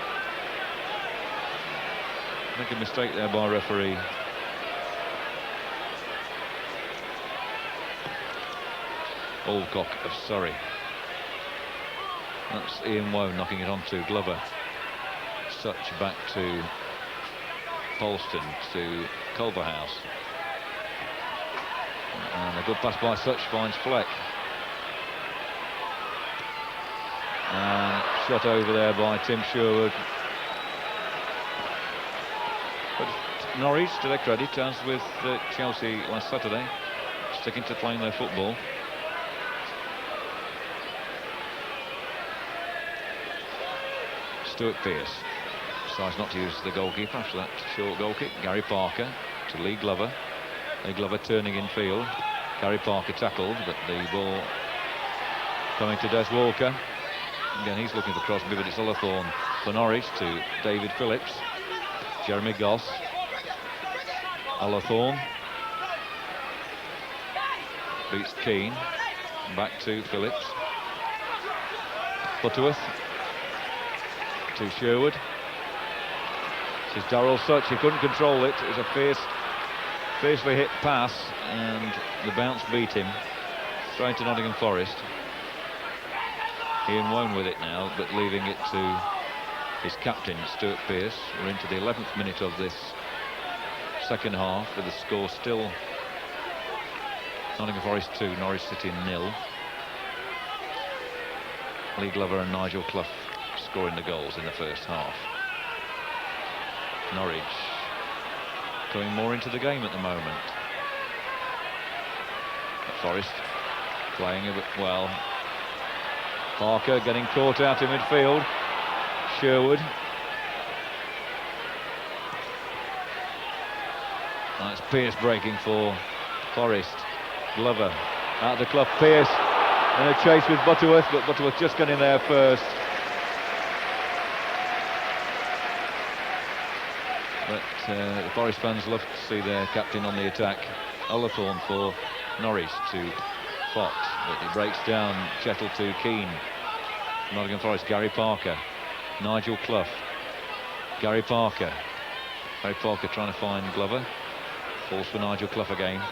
Make a mistake there by referee. Alcock of Surrey. That's Ian Woan knocking it on to Glover. Such back to Polston, to Culverhouse. And a good pass by Such finds Fleck. And shot over there by Tim Sherwood. But Norwich, to their credit, as with Chelsea last Saturday, sticking to playing their football. Stuart Pearce decides not to use the goalkeeper after that short goal kick. Gary Parker to Lee Glover. Lee Glover turning in field. Gary Parker tackled, but the ball coming to Des Walker. Again, he's looking for Crosby, but it's Ullathorne for Norwich to David Phillips. Jeremy Goss. Ullathorne beats Keane. Back to Phillips. Butterworth to Sherwood. This is Darrell Such. He couldn't control it. It was a fiercely hit pass, and the bounce beat him straight to Nottingham Forest. Ian Woan with it now, but leaving it to his captain, Stuart Pearce. We're into the 11th minute of this second half, with the score still Nottingham Forest 2, Norwich City 0. Lee Glover and Nigel Clough scoring the goals in the first half. Norwich coming more into the game at the moment. Forest playing a bit well. Parker getting caught out in midfield. Sherwood. That's Pearce breaking for Forest. Glover out to Clough. Pearce in a chase with Butterworth, but Butterworth just got in there first. But the Forest fans love to see their captain on the attack. Ullathorne for Norwich to Fox, but it breaks down. Chettle to Keane. Nottingham Forest, Gary Parker. Nigel Clough. Gary Parker. Gary Parker trying to find Glover. Falls for Nigel Clough again.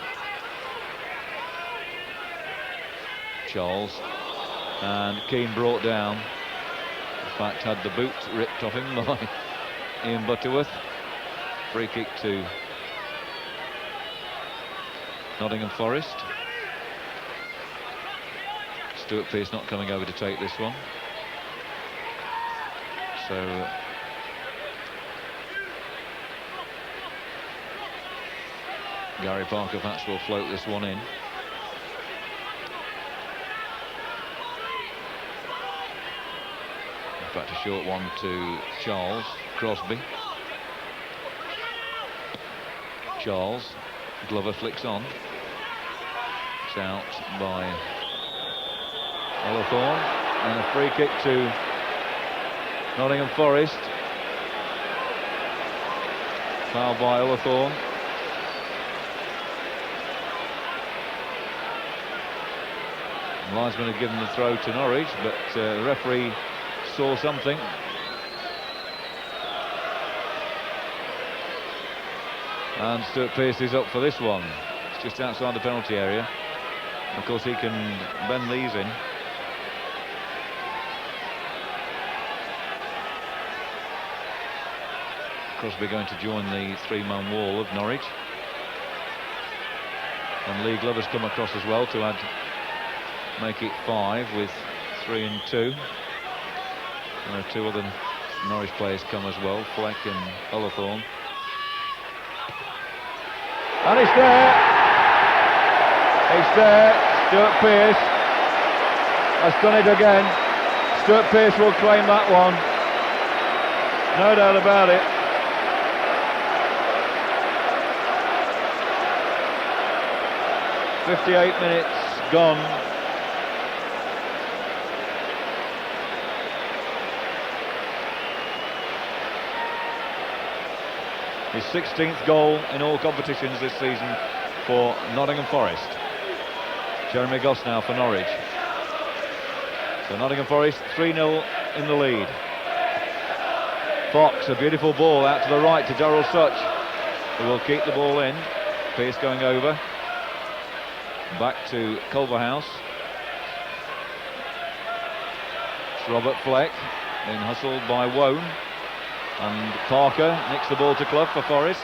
Charles. And Keane brought down. In fact, had the boot ripped off him by Ian Butterworth. Free kick to Nottingham Forest. Stuart Pearce not coming over to take this one. So Gary Parker perhaps will float this one in. In fact, a short one to Charles. Crosby. Charles. Glover flicks on. It's out by Ullathorne, and a free kick to Nottingham Forest. Foul by Ullathorne. The linesman had given the throw to Norwich, but the referee saw something. And Stuart Pearce is up for this one. It's just outside the penalty area. Of course, he can bend these in. Crosby going to join the three-man wall of Norwich. And Lee Glover's come across as well to make it 5 with 3 and 2. There are 2 other Norwich players come as well, Fleck and Ullathorne. And it's there. It's there. Stuart Pearce has done it again. Stuart Pearce will claim that one. No doubt about it. .58 minutes gone. His 16th goal in all competitions this season for Nottingham Forest. Jeremy Goss now for Norwich. So Nottingham Forest 3-0 in the lead. Fox, a beautiful ball out to the right to Darryl Such, who will keep the ball in. Pearce going over. Back to Culverhouse. It's Robert Fleck, being hustled by Wone. And Parker nicks the ball to Clough for Forest.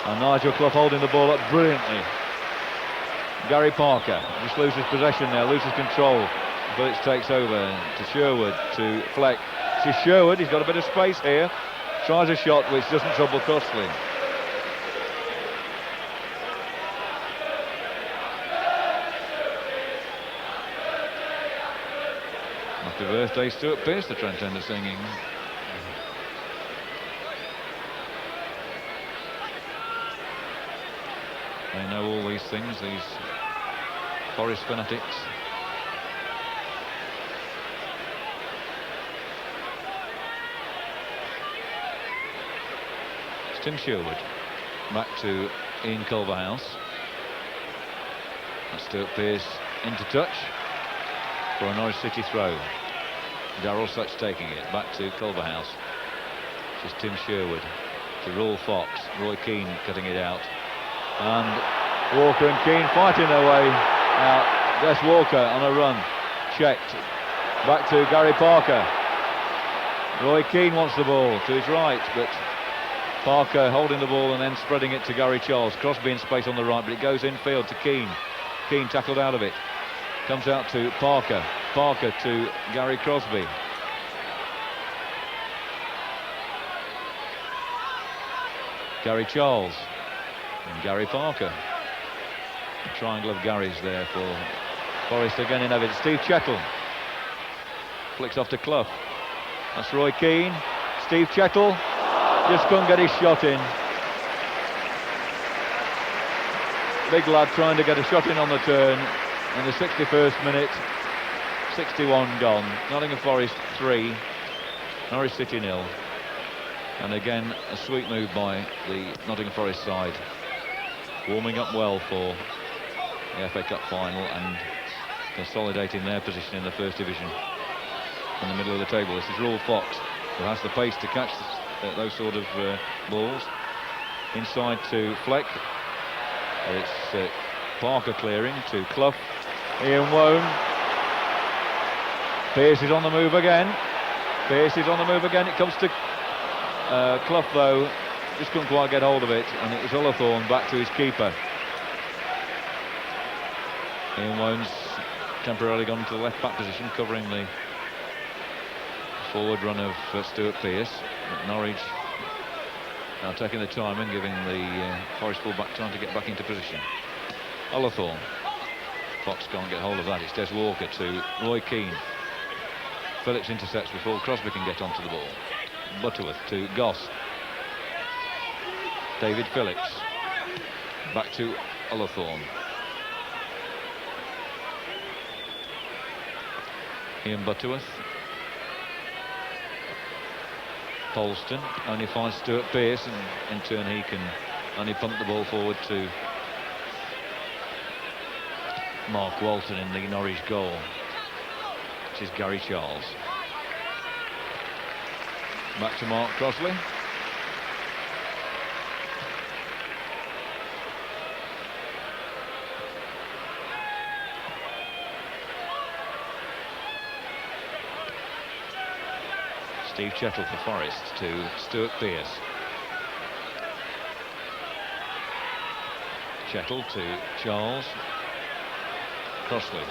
And Nigel Clough holding the ball up brilliantly. Gary Parker just loses possession there, loses control. Phillips takes over to Sherwood, to Fleck. To Sherwood, he's got a bit of space here. Tries a shot which doesn't trouble Crossley. Happy birthday, Stuart Pearce, the Trent Ender singing. They know all these things, these Forest fanatics. It's Tim Sherwood. Back to Ian Culverhouse. That's Stuart Pearce into touch for a Norwich City throw. Darryl Such taking it. Back to Culverhouse. This is Tim Sherwood to Roy Fox. Roy Keane cutting it out. And Walker and Keane fighting their way out. Des Walker on a run. Checked. Back to Gary Parker. Roy Keane wants the ball to his right, but Parker holding the ball and then spreading it to Gary Charles. Crosby in space on the right, but it goes infield to Keane. Keane tackled out of it. Comes out to Parker. Parker to Gary Crosby. Gary Charles and Gary Parker. A triangle of Garys there for Forest again in evidence. Steve Chettle flicks off to Clough. That's Roy Keane. Steve Chettle just couldn't get his shot in. Big lad trying to get a shot in on the turn in the 61st minute. 61 gone. Nottingham Forest 3, Norwich City 0. And again a sweet move by the Nottingham Forest side, warming up well for the FA Cup final and consolidating their position in the First Division in the middle of the table. This is Roy Fox, who has the pace to catch those sort of balls. Inside to Fleck. It's Parker clearing to Clough. Ian Wone. Pearce is on the move again. Pearce is on the move again. It comes to Clough though. Just couldn't quite get hold of it, and it was Ullathorne back to his keeper. Ian Wone's temporarily gone into the left back position, covering the forward run of Stuart Pearce. But Norwich now taking the time and giving the Forest full-back time to get back into position. Ullathorne. Fox can't get hold of that. It's Des Walker to Roy Keane. Phillips intercepts before Crosby can get onto the ball. Butterworth to Goss. David Phillips. Back to Ullathorne. Ian Butterworth. Polston only finds Stuart Pearce, and in turn he can only pump the ball forward to Mark Walton in the Norwich goal, which is Gary Charles. Back to Mark Crossley. Steve Chettle for Forest to Stuart Pearce. Chettle to Charles. Crossley.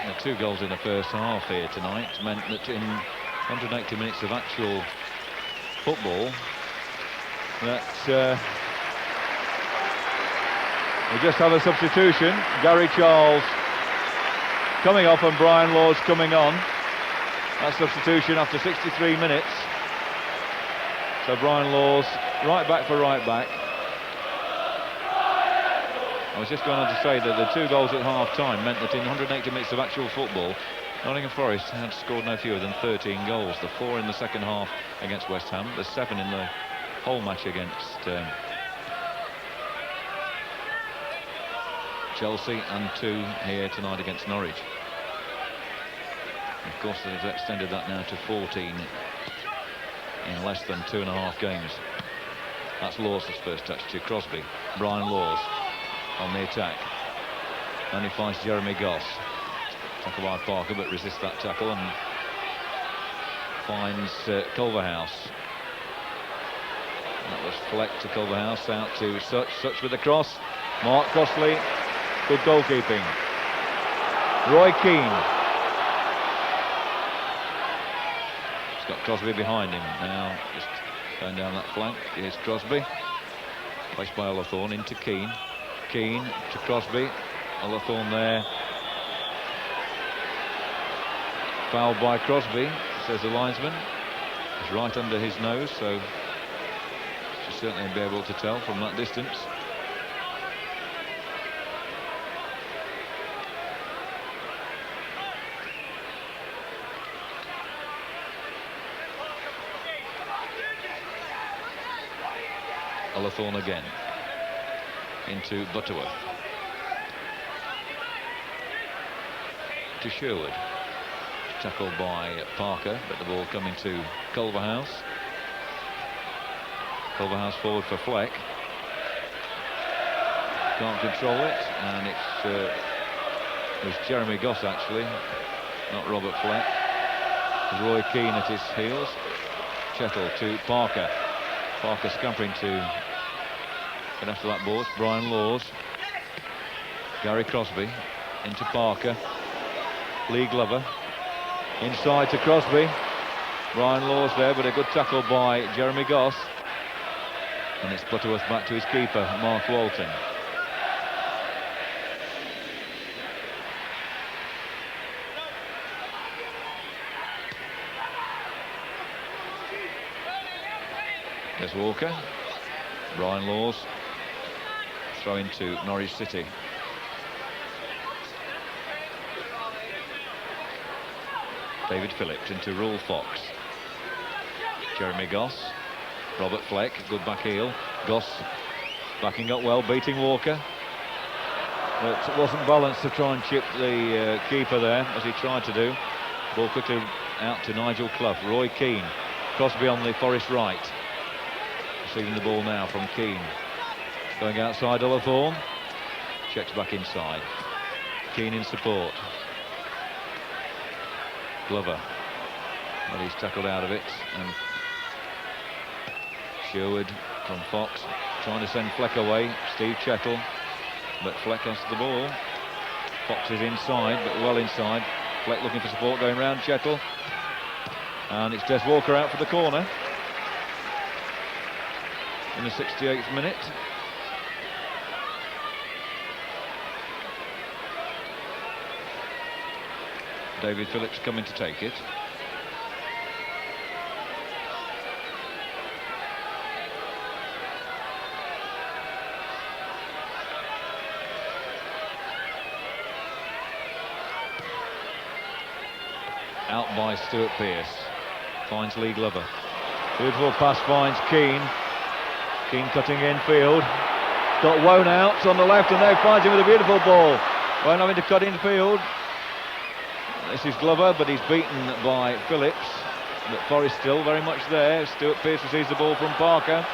The 2 goals in the first half here tonight meant that in 180 minutes of actual football that we just have a substitution. Gary Charles coming off and Brian Laws coming on. That substitution after 63 minutes. So Brian Laws right back for right back. was just going on to say that the 2 goals at half-time meant that in 180 minutes of actual football, Nottingham Forest had scored no fewer than 13 goals. The 4 in the second half against West Ham, the 7 in the whole match against Chelsea, and 2 here tonight against Norwich. Of course, they've extended that now to 14 in less than 2.5 games. That's Lawes' first touch to Crosby. Brian Laws on the attack. And he finds Jeremy Goss. Tackle by Parker, but resists that tackle and finds Culverhouse. That was Fleck to Culverhouse, out to Such. Such with the cross. Mark Crossley. Good goalkeeping. Roy Keane. He's got Crosby behind him now. Just going down that flank. Here's Crosby. Placed by Olathorn into Keane. Keane to Crosby. Olathorn there. Fouled by Crosby, says the linesman. It's right under his nose, so should certainly be able to tell from that distance. Olathorn again into Butterworth to Sherwood, tackled by Parker, but the ball coming to Culverhouse. Culverhouse forward for Fleck, can't control it, and it was Jeremy Goss actually, not Robert Fleck. Roy Keane at his heels. Chettle to Parker. Parker scampering to get after that ball. It's Brian Laws. Gary Crosby into Parker. Lee Glover inside to Crosby. Brian Laws there, but a good tackle by Jeremy Goss. And it's Butterworth back to his keeper, Mark Walton. There's Walker. Brian Laws. Throw into Norwich City. David Phillips into Rule Fox. Jeremy Goss. Robert Fleck, good back heel. Goss backing up well, beating Walker. But it wasn't balanced to try and chip the keeper there, as he tried to do. Ball quickly out to Nigel Clough. Roy Keane. Crosby on the Forest right. Receiving the ball now from Keane. Going outside Olathorn. Checks back inside. Keane in support. Glover. Well, he's tackled out of it. And Sherwood from Fox. Trying to send Fleck away. Steve Chettle. But Fleck has the ball. Fox is inside, but well inside. Fleck looking for support, going round Chettle. And it's Des Walker out for the corner. In the 68th minute. David Phillips coming to take it. Out by Stuart Pearce. Finds Lee Glover. Beautiful pass, finds Keane. Keane cutting infield. Got Wone out on the left, and there finds him with a beautiful ball. Wone having to cut infield. This is Glover, but he's beaten by Phillips. But Forrest still very much there. Stuart Pearce receives the ball from Parker.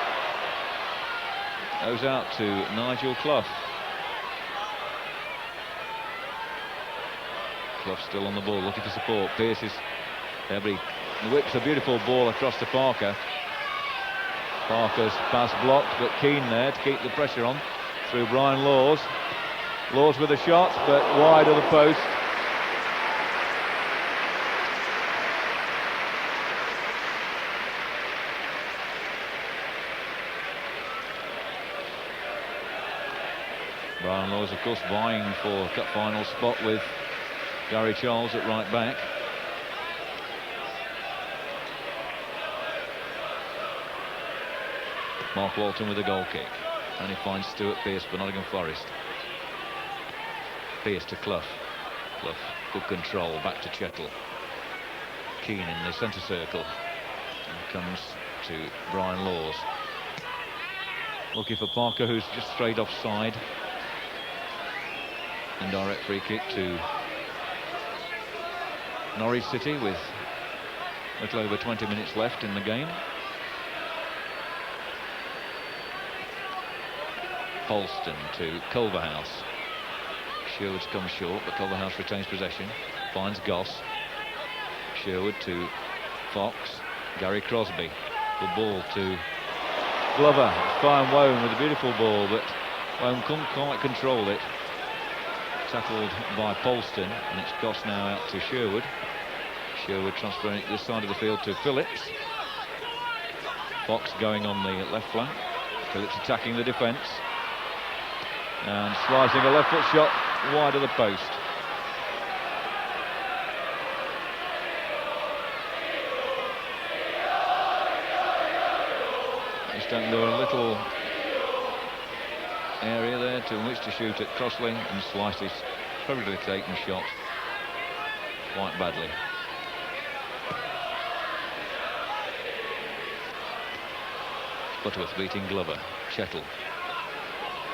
Goes out to Nigel Clough. Clough still on the ball, looking for support. Pearce is there, but he whips a beautiful ball across to Parker. Parker's pass blocked, but Keane there to keep the pressure on through Brian Laws. Laws with a shot, but wide of the post. Brian Laws, of course, vying for a cup final spot with Gary Charles at right back. Mark Walton with a goal kick. And he finds Stuart Pearce for Nottingham Forest. Pearce to Clough. Clough, good control, back to Chettle. Keane in the centre circle. And comes to Brian Laws. Looking for Parker, who's just strayed offside. Indirect free kick to Norwich City with a little over 20 minutes left in the game. Polston to Culverhouse. Sherwood's come short, but Culverhouse retains possession. Finds Goss. Sherwood to Fox. Gary Crosby. The ball to Glover. Fine Wone with a beautiful ball, but Wone couldn't quite control it. Tackled by Polston, and it's Goss now out to Sherwood. Sherwood transferring it this side of the field to Phillips. Fox going on the left flank. Phillips attacking the defence. And slicing a left foot shot wide of the post. He's down to a little area there to which to shoot at Crossley, and slices probably taken shot quite badly. Butterworth beating Glover. Chettle,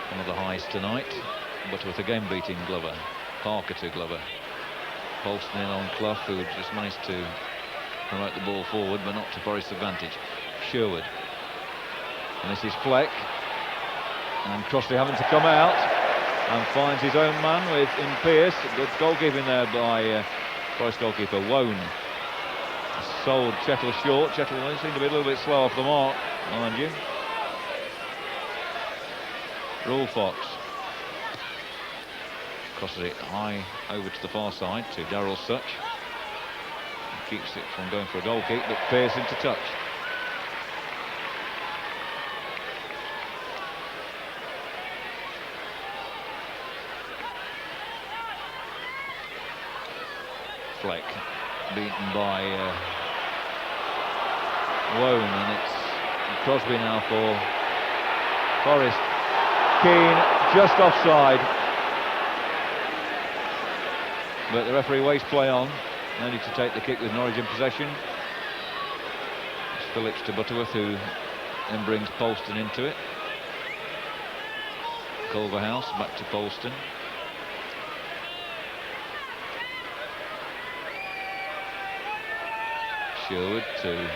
one of the highs tonight. Butterworth again beating Glover. Parker to Glover. Polston in on Clough, who just managed to promote the ball forward, but not to Forest's advantage. Sherwood. And this is Fleck. And Crossley having to come out and finds his own man in Pearce. Good goalkeeping there by Forest goalkeeper Wone. Sold Chettle short. Chettle seemed to be a little bit slow off the mark, mind you. Rule Fox crosses it high over to the far side to Darryl Such. He keeps it from going for a goal kick, but Pearce into touch. Fleck beaten by Wone, and it's Crosby now for Forest. Keane just offside, but the referee waits play on. No need to take the kick with Norwich in possession. It's Phillips to Butterworth, who then brings Polston into it. Culverhouse back to Polston. Sherwood to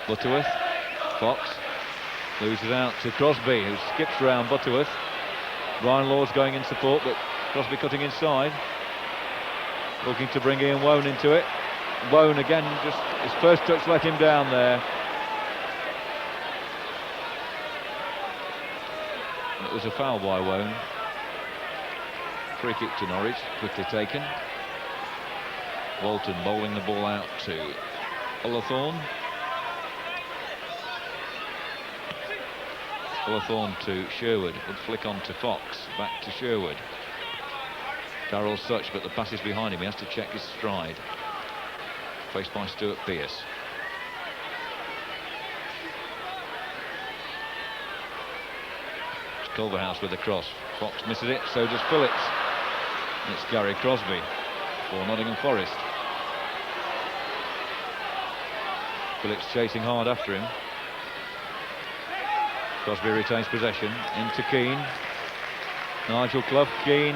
Butterworth. Fox loses out to Crosby, who skips round Butterworth. Brian Laws going in support, but Crosby cutting inside. Looking to bring Ian Wone into it. Wone again, just his first touch let him down there. It was a foul by Wone. Free kick to Norwich, quickly taken. Walton bowling the ball out to Ullathorne. Ullathorne to Sherwood. Would flick on to Fox. Back to Sherwood. Darryl Such, but the pass is behind him. He has to check his stride. Faced by Stuart Pearce. It's Culverhouse with the cross. Fox misses it, so does Phillips. And it's Gary Crosby for Nottingham Forest. Phillips chasing hard after him. Crosby retains possession. Into Keane. Nigel Clough. Keane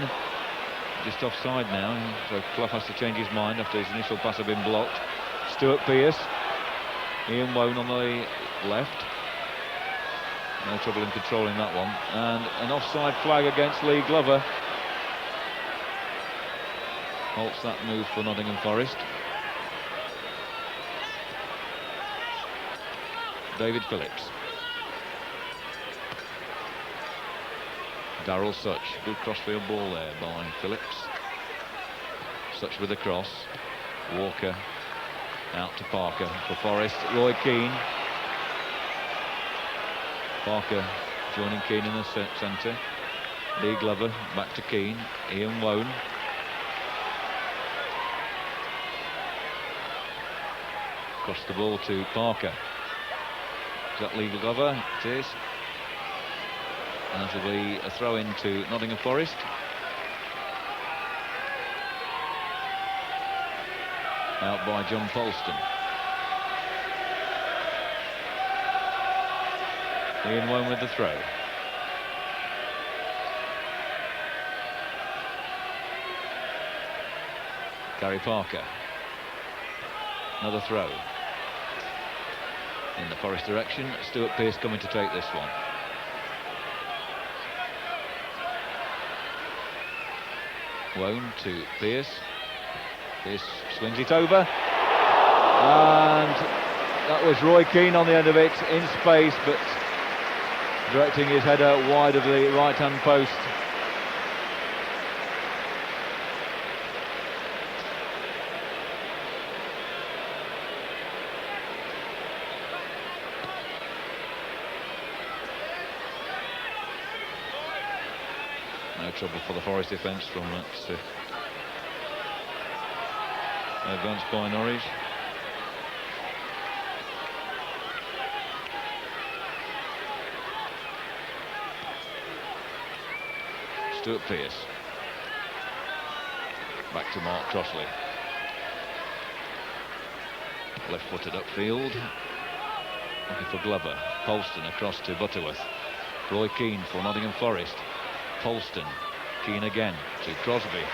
just offside now, so Clough has to change his mind after his initial pass had been blocked. Stuart Pearce. Ian Wone on the left. No trouble in controlling that one. And an offside flag against Lee Glover. Halts that move for Nottingham Forest. David Phillips. Darryl Such. Good crossfield ball there by Phillips. Such with a cross. Walker out to Parker for Forest. Roy Keane. Parker joining Keane in the centre. Lee Glover back to Keane. Ian Wone. Across the ball to Parker. Is that Lee Glover? It is. And it'll be a throw in to Nottingham Forest. Out by John Polston. Ian Wone with the throw. Gary Parker. Another throw. In the Forest direction. Stuart Pearce coming to take this one. Wone to Pearce. Pearce swings it over. And that was Roy Keane on the end of it, in space, but directing his header wide of the right-hand post. No trouble for the Forest defence from that advance by Norwich. Stuart Pearce. Back to Mark Crossley. Left-footed upfield. Looking for Glover. Polston across to Butterworth. Roy Keane for Nottingham Forest. Polston. Keane again to Crosby.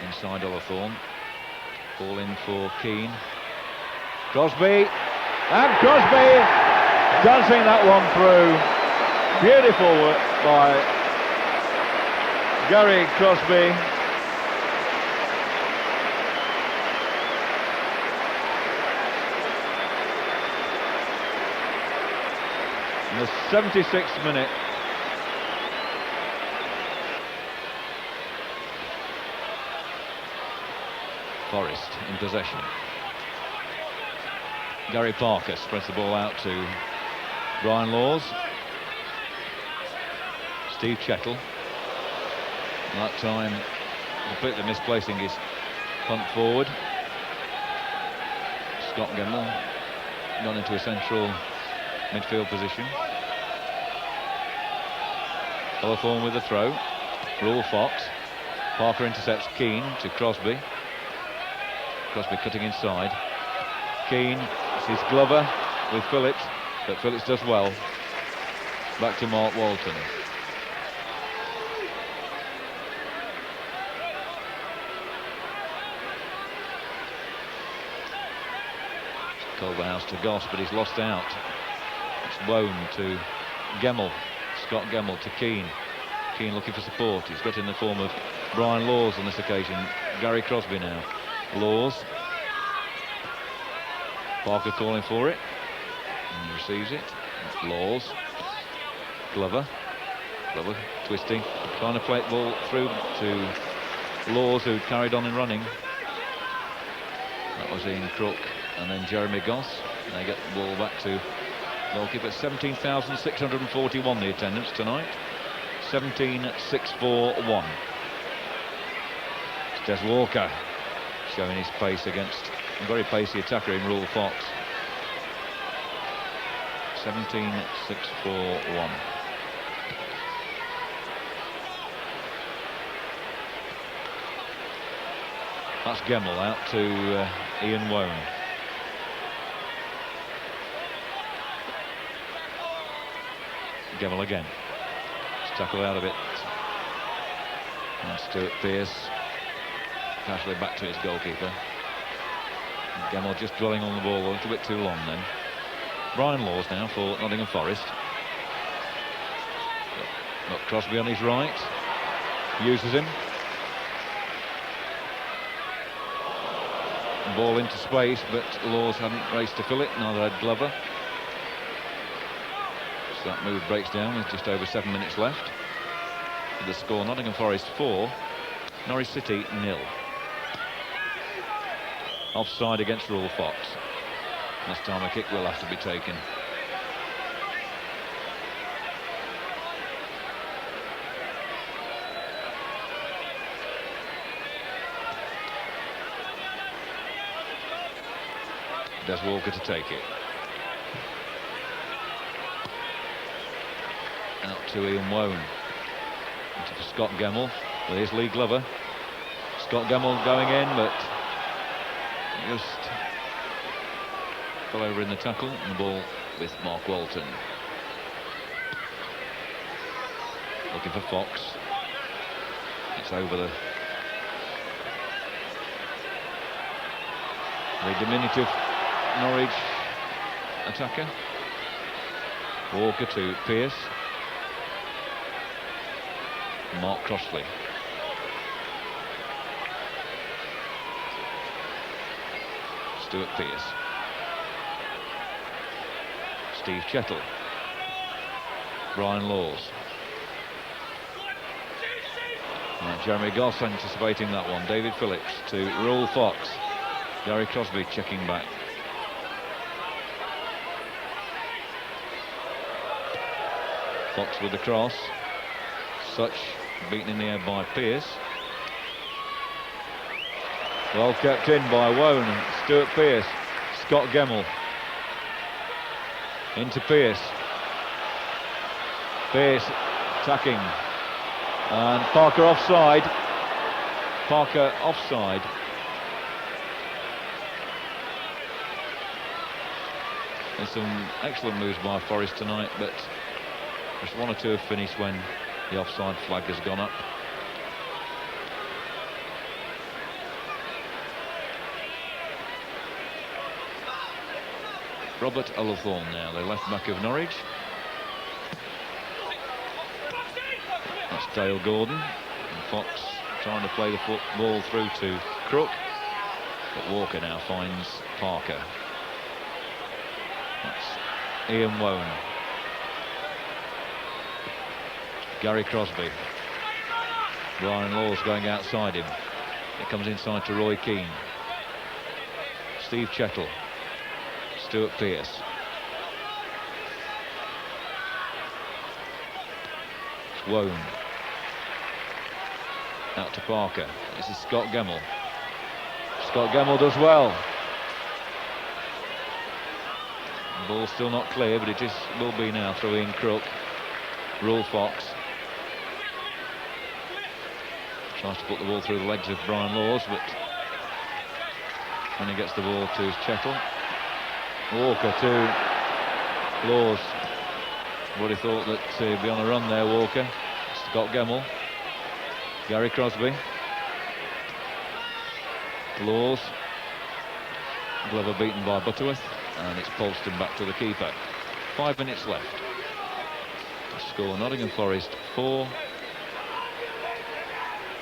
Inside Olathorn. Ball in for Keane. Crosby. And Crosby dancing that one through. Beautiful work by Gary Crosby. In the 76th minute. Forest in possession. Gary Parker spreads the ball out to Brian Laws. Steve Chettle. That time completely misplacing his punt forward. Scott Gemmell gone into a central midfield position. Olathorn with the throw. Rule Fox. Parker intercepts Keane to Crosby. Crosby cutting inside. Keane sees Glover with Phillips, but Phillips does well. Back to Mark Walton. Culverhouse to Goss, but he's lost out. It's Wone to Gemmell. Scott Gemmell to Keane. Keane looking for support. He's got in the form of Brian Laws on this occasion. Gary Crosby now. Laws. Parker calling for it. And he receives it. Laws. Glover. Glover twisting. Trying to play it ball through to Laws, who carried on and running. That was Ian Crook. And then Jeremy Goss. And they get the ball back to goalkeeper. 17,641 the attendance tonight. 17,641. It's Des Walker showing his pace against a very pacey attacker in Rule Fox. 17,641. That's Gemmell out to Ian Wone. Gemmell again. Just tackled out of it. And Stuart Pearce casually back to his goalkeeper. And Gemmell just dwelling on the ball a little bit too long then. Brian Laws now for Nottingham Forest. Got Crosby on his right. Uses him. Ball into space, but Laws hadn't raced to fill it, neither had Glover. So that move breaks down with just over 7 minutes left. For the score, Nottingham Forest 4, Norwich City 0. Offside against Rule Fox. This time a kick will have to be taken. Des Walker to take it. Out to Ian Wone. Into for Scott Gemmell. There's Lee Glover. Scott Gemmell going in, but just fell over in the tackle, and the ball with Mark Walton. Looking for Fox. It's over the diminutive Norwich attacker. Walker to Pearce. Mark Crossley. Stuart Pearce. Steve Chettle. Brian Laws. Jeremy Goss anticipating that one. David Phillips to Raoul Fox. Gary Crosby checking back. Fox with the cross. Such beaten in the air by Pearce. Well kept in by Wone and Stuart Pearce. Scott Gemmell. Into Pearce. Pearce attacking. And Parker offside. Parker offside. There's some excellent moves by Forest tonight, but just one or two have finished when the offside flag has gone up. Robert Ullathorne now, the left back of Norwich. That's Dale Gordon. And Fox trying to play the ball through to Crook. But Walker now finds Parker. That's Ian Wone. Gary Crosby. Brian Laws going outside him. It comes inside to Roy Keane. Steve Chettle. Stuart Pearce. It's Wone. Out to Parker. This is Scott Gemmell. Scott Gemmell does well. The ball's still not clear, but it just will be now through Ian Crook. Raoul Fox. Tries to put the ball through the legs of Brian Laws, but when he gets the ball to Chettle. Walker to Laws. Would have thought that he'd be on a run there, Walker. Scott Gemmell. Gary Crosby. Laws. Glover beaten by Butterworth, and it's Polston back to the keeper. 5 minutes left. The score: Nottingham Forest 4,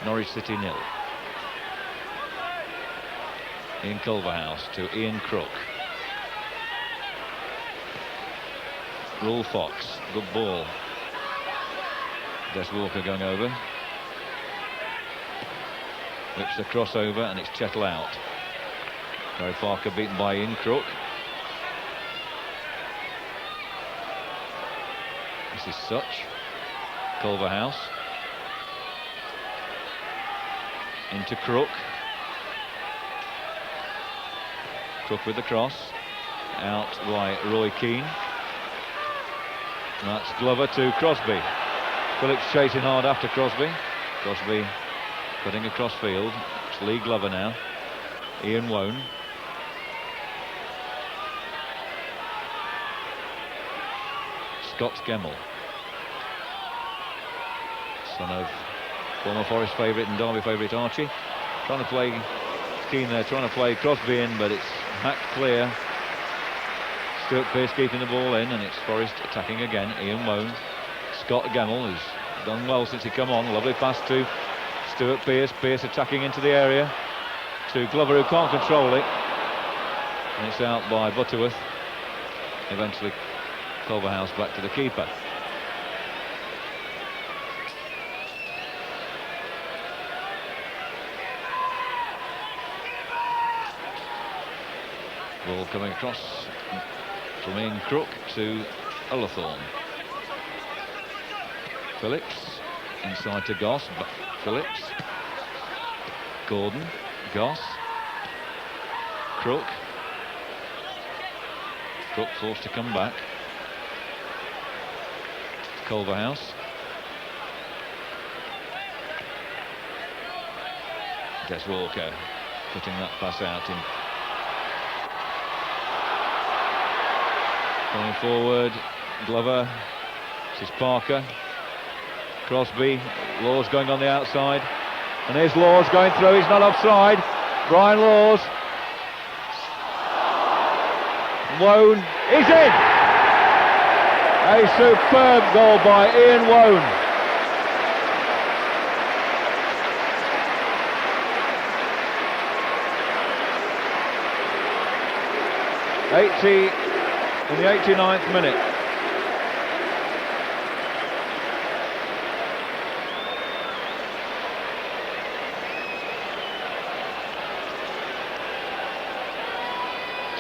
Norwich City 0. Ian Culverhouse to Ian Crook. Raoul Fox, good ball. Des Walker going over. Whips the crossover, and it's Chettle out. Gary Parker beaten by Ian Crook. This is Such. Culverhouse. Into Crook. Crook with the cross. Out by Roy Keane. That's Glover to Crosby. Phillips chasing hard after Crosby. Crosby cutting across field. It's Lee Glover now. Ian Wone. Scott Gemmell. Son of former Forest favourite and Derby favourite Archie. Trying to play Keane there, trying to play Crosby in, but it's hacked clear. Stuart Pearce keeping the ball in, and it's Forest attacking again. Ian Wone. Scott Gemmell, who's done well since he come on. Lovely pass to Stuart Pearce. Pearce attacking into the area to Glover, who can't control it. And it's out by Butterworth. Eventually Culverhouse back to the keeper. Ball coming across from Ian Crook to Ullathorne. Phillips inside to Goss. Phillips. Gordon. Goss. Crook. Crook forced to come back. Culverhouse. Des Walker putting that pass out in. Going forward, Glover. This is Parker. Crosby. Laws going on the outside. And here's Laws going through. He's not offside. Brian Laws. Wone is in. A superb goal by Ian Wone. In the 89th minute.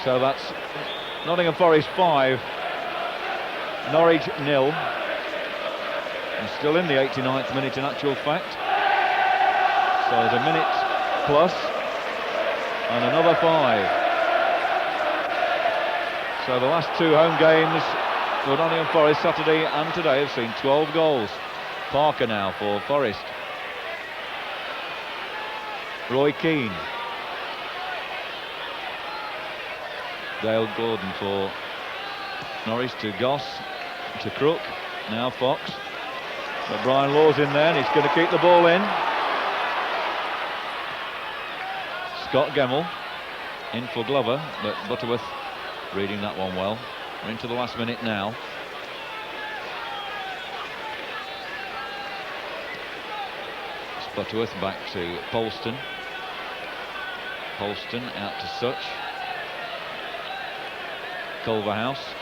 So that's Nottingham Forest 5, Norwich 0. And still in the 89th minute in actual fact. So there's a minute plus and another 5. So the last two home games for Nottingham Forest, Saturday and today, have seen 12 goals. Parker now for Forest. Roy Keane. Dale Gordon for Norwich to Goss, to Crook, now Fox. But Brian Law's in there and he's going to keep the ball in. Scott Gemmell in for Glover, but Butterworth reading that one well. We're into the last minute now. It's Butterworth back to Polston. Polston out to Such. Culverhouse.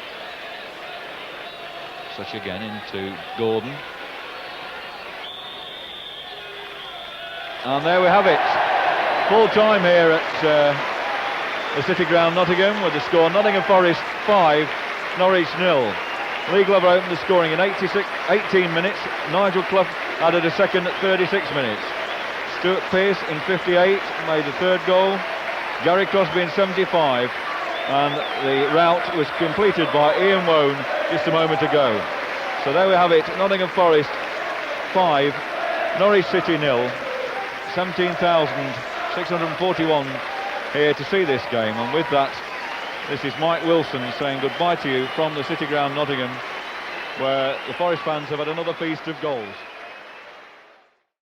Such again into Gordon. And there we have it. Full time here at the City Ground, Nottingham, with the score Nottingham Forest 5, Norwich 0. Lee Glover opened the scoring in 18 minutes. Nigel Clough added a second at 36 minutes. Stuart Pearce in 58 made the third goal. Gary Crosby in 75. And the rout was completed by Ian Wone just a moment ago. So there we have it, Nottingham Forest 5, Norwich City 0. 17,641 here to see this game, and with that, this is Mike Wilson saying goodbye to you from the City Ground, Nottingham, where the Forest fans have had another feast of goals.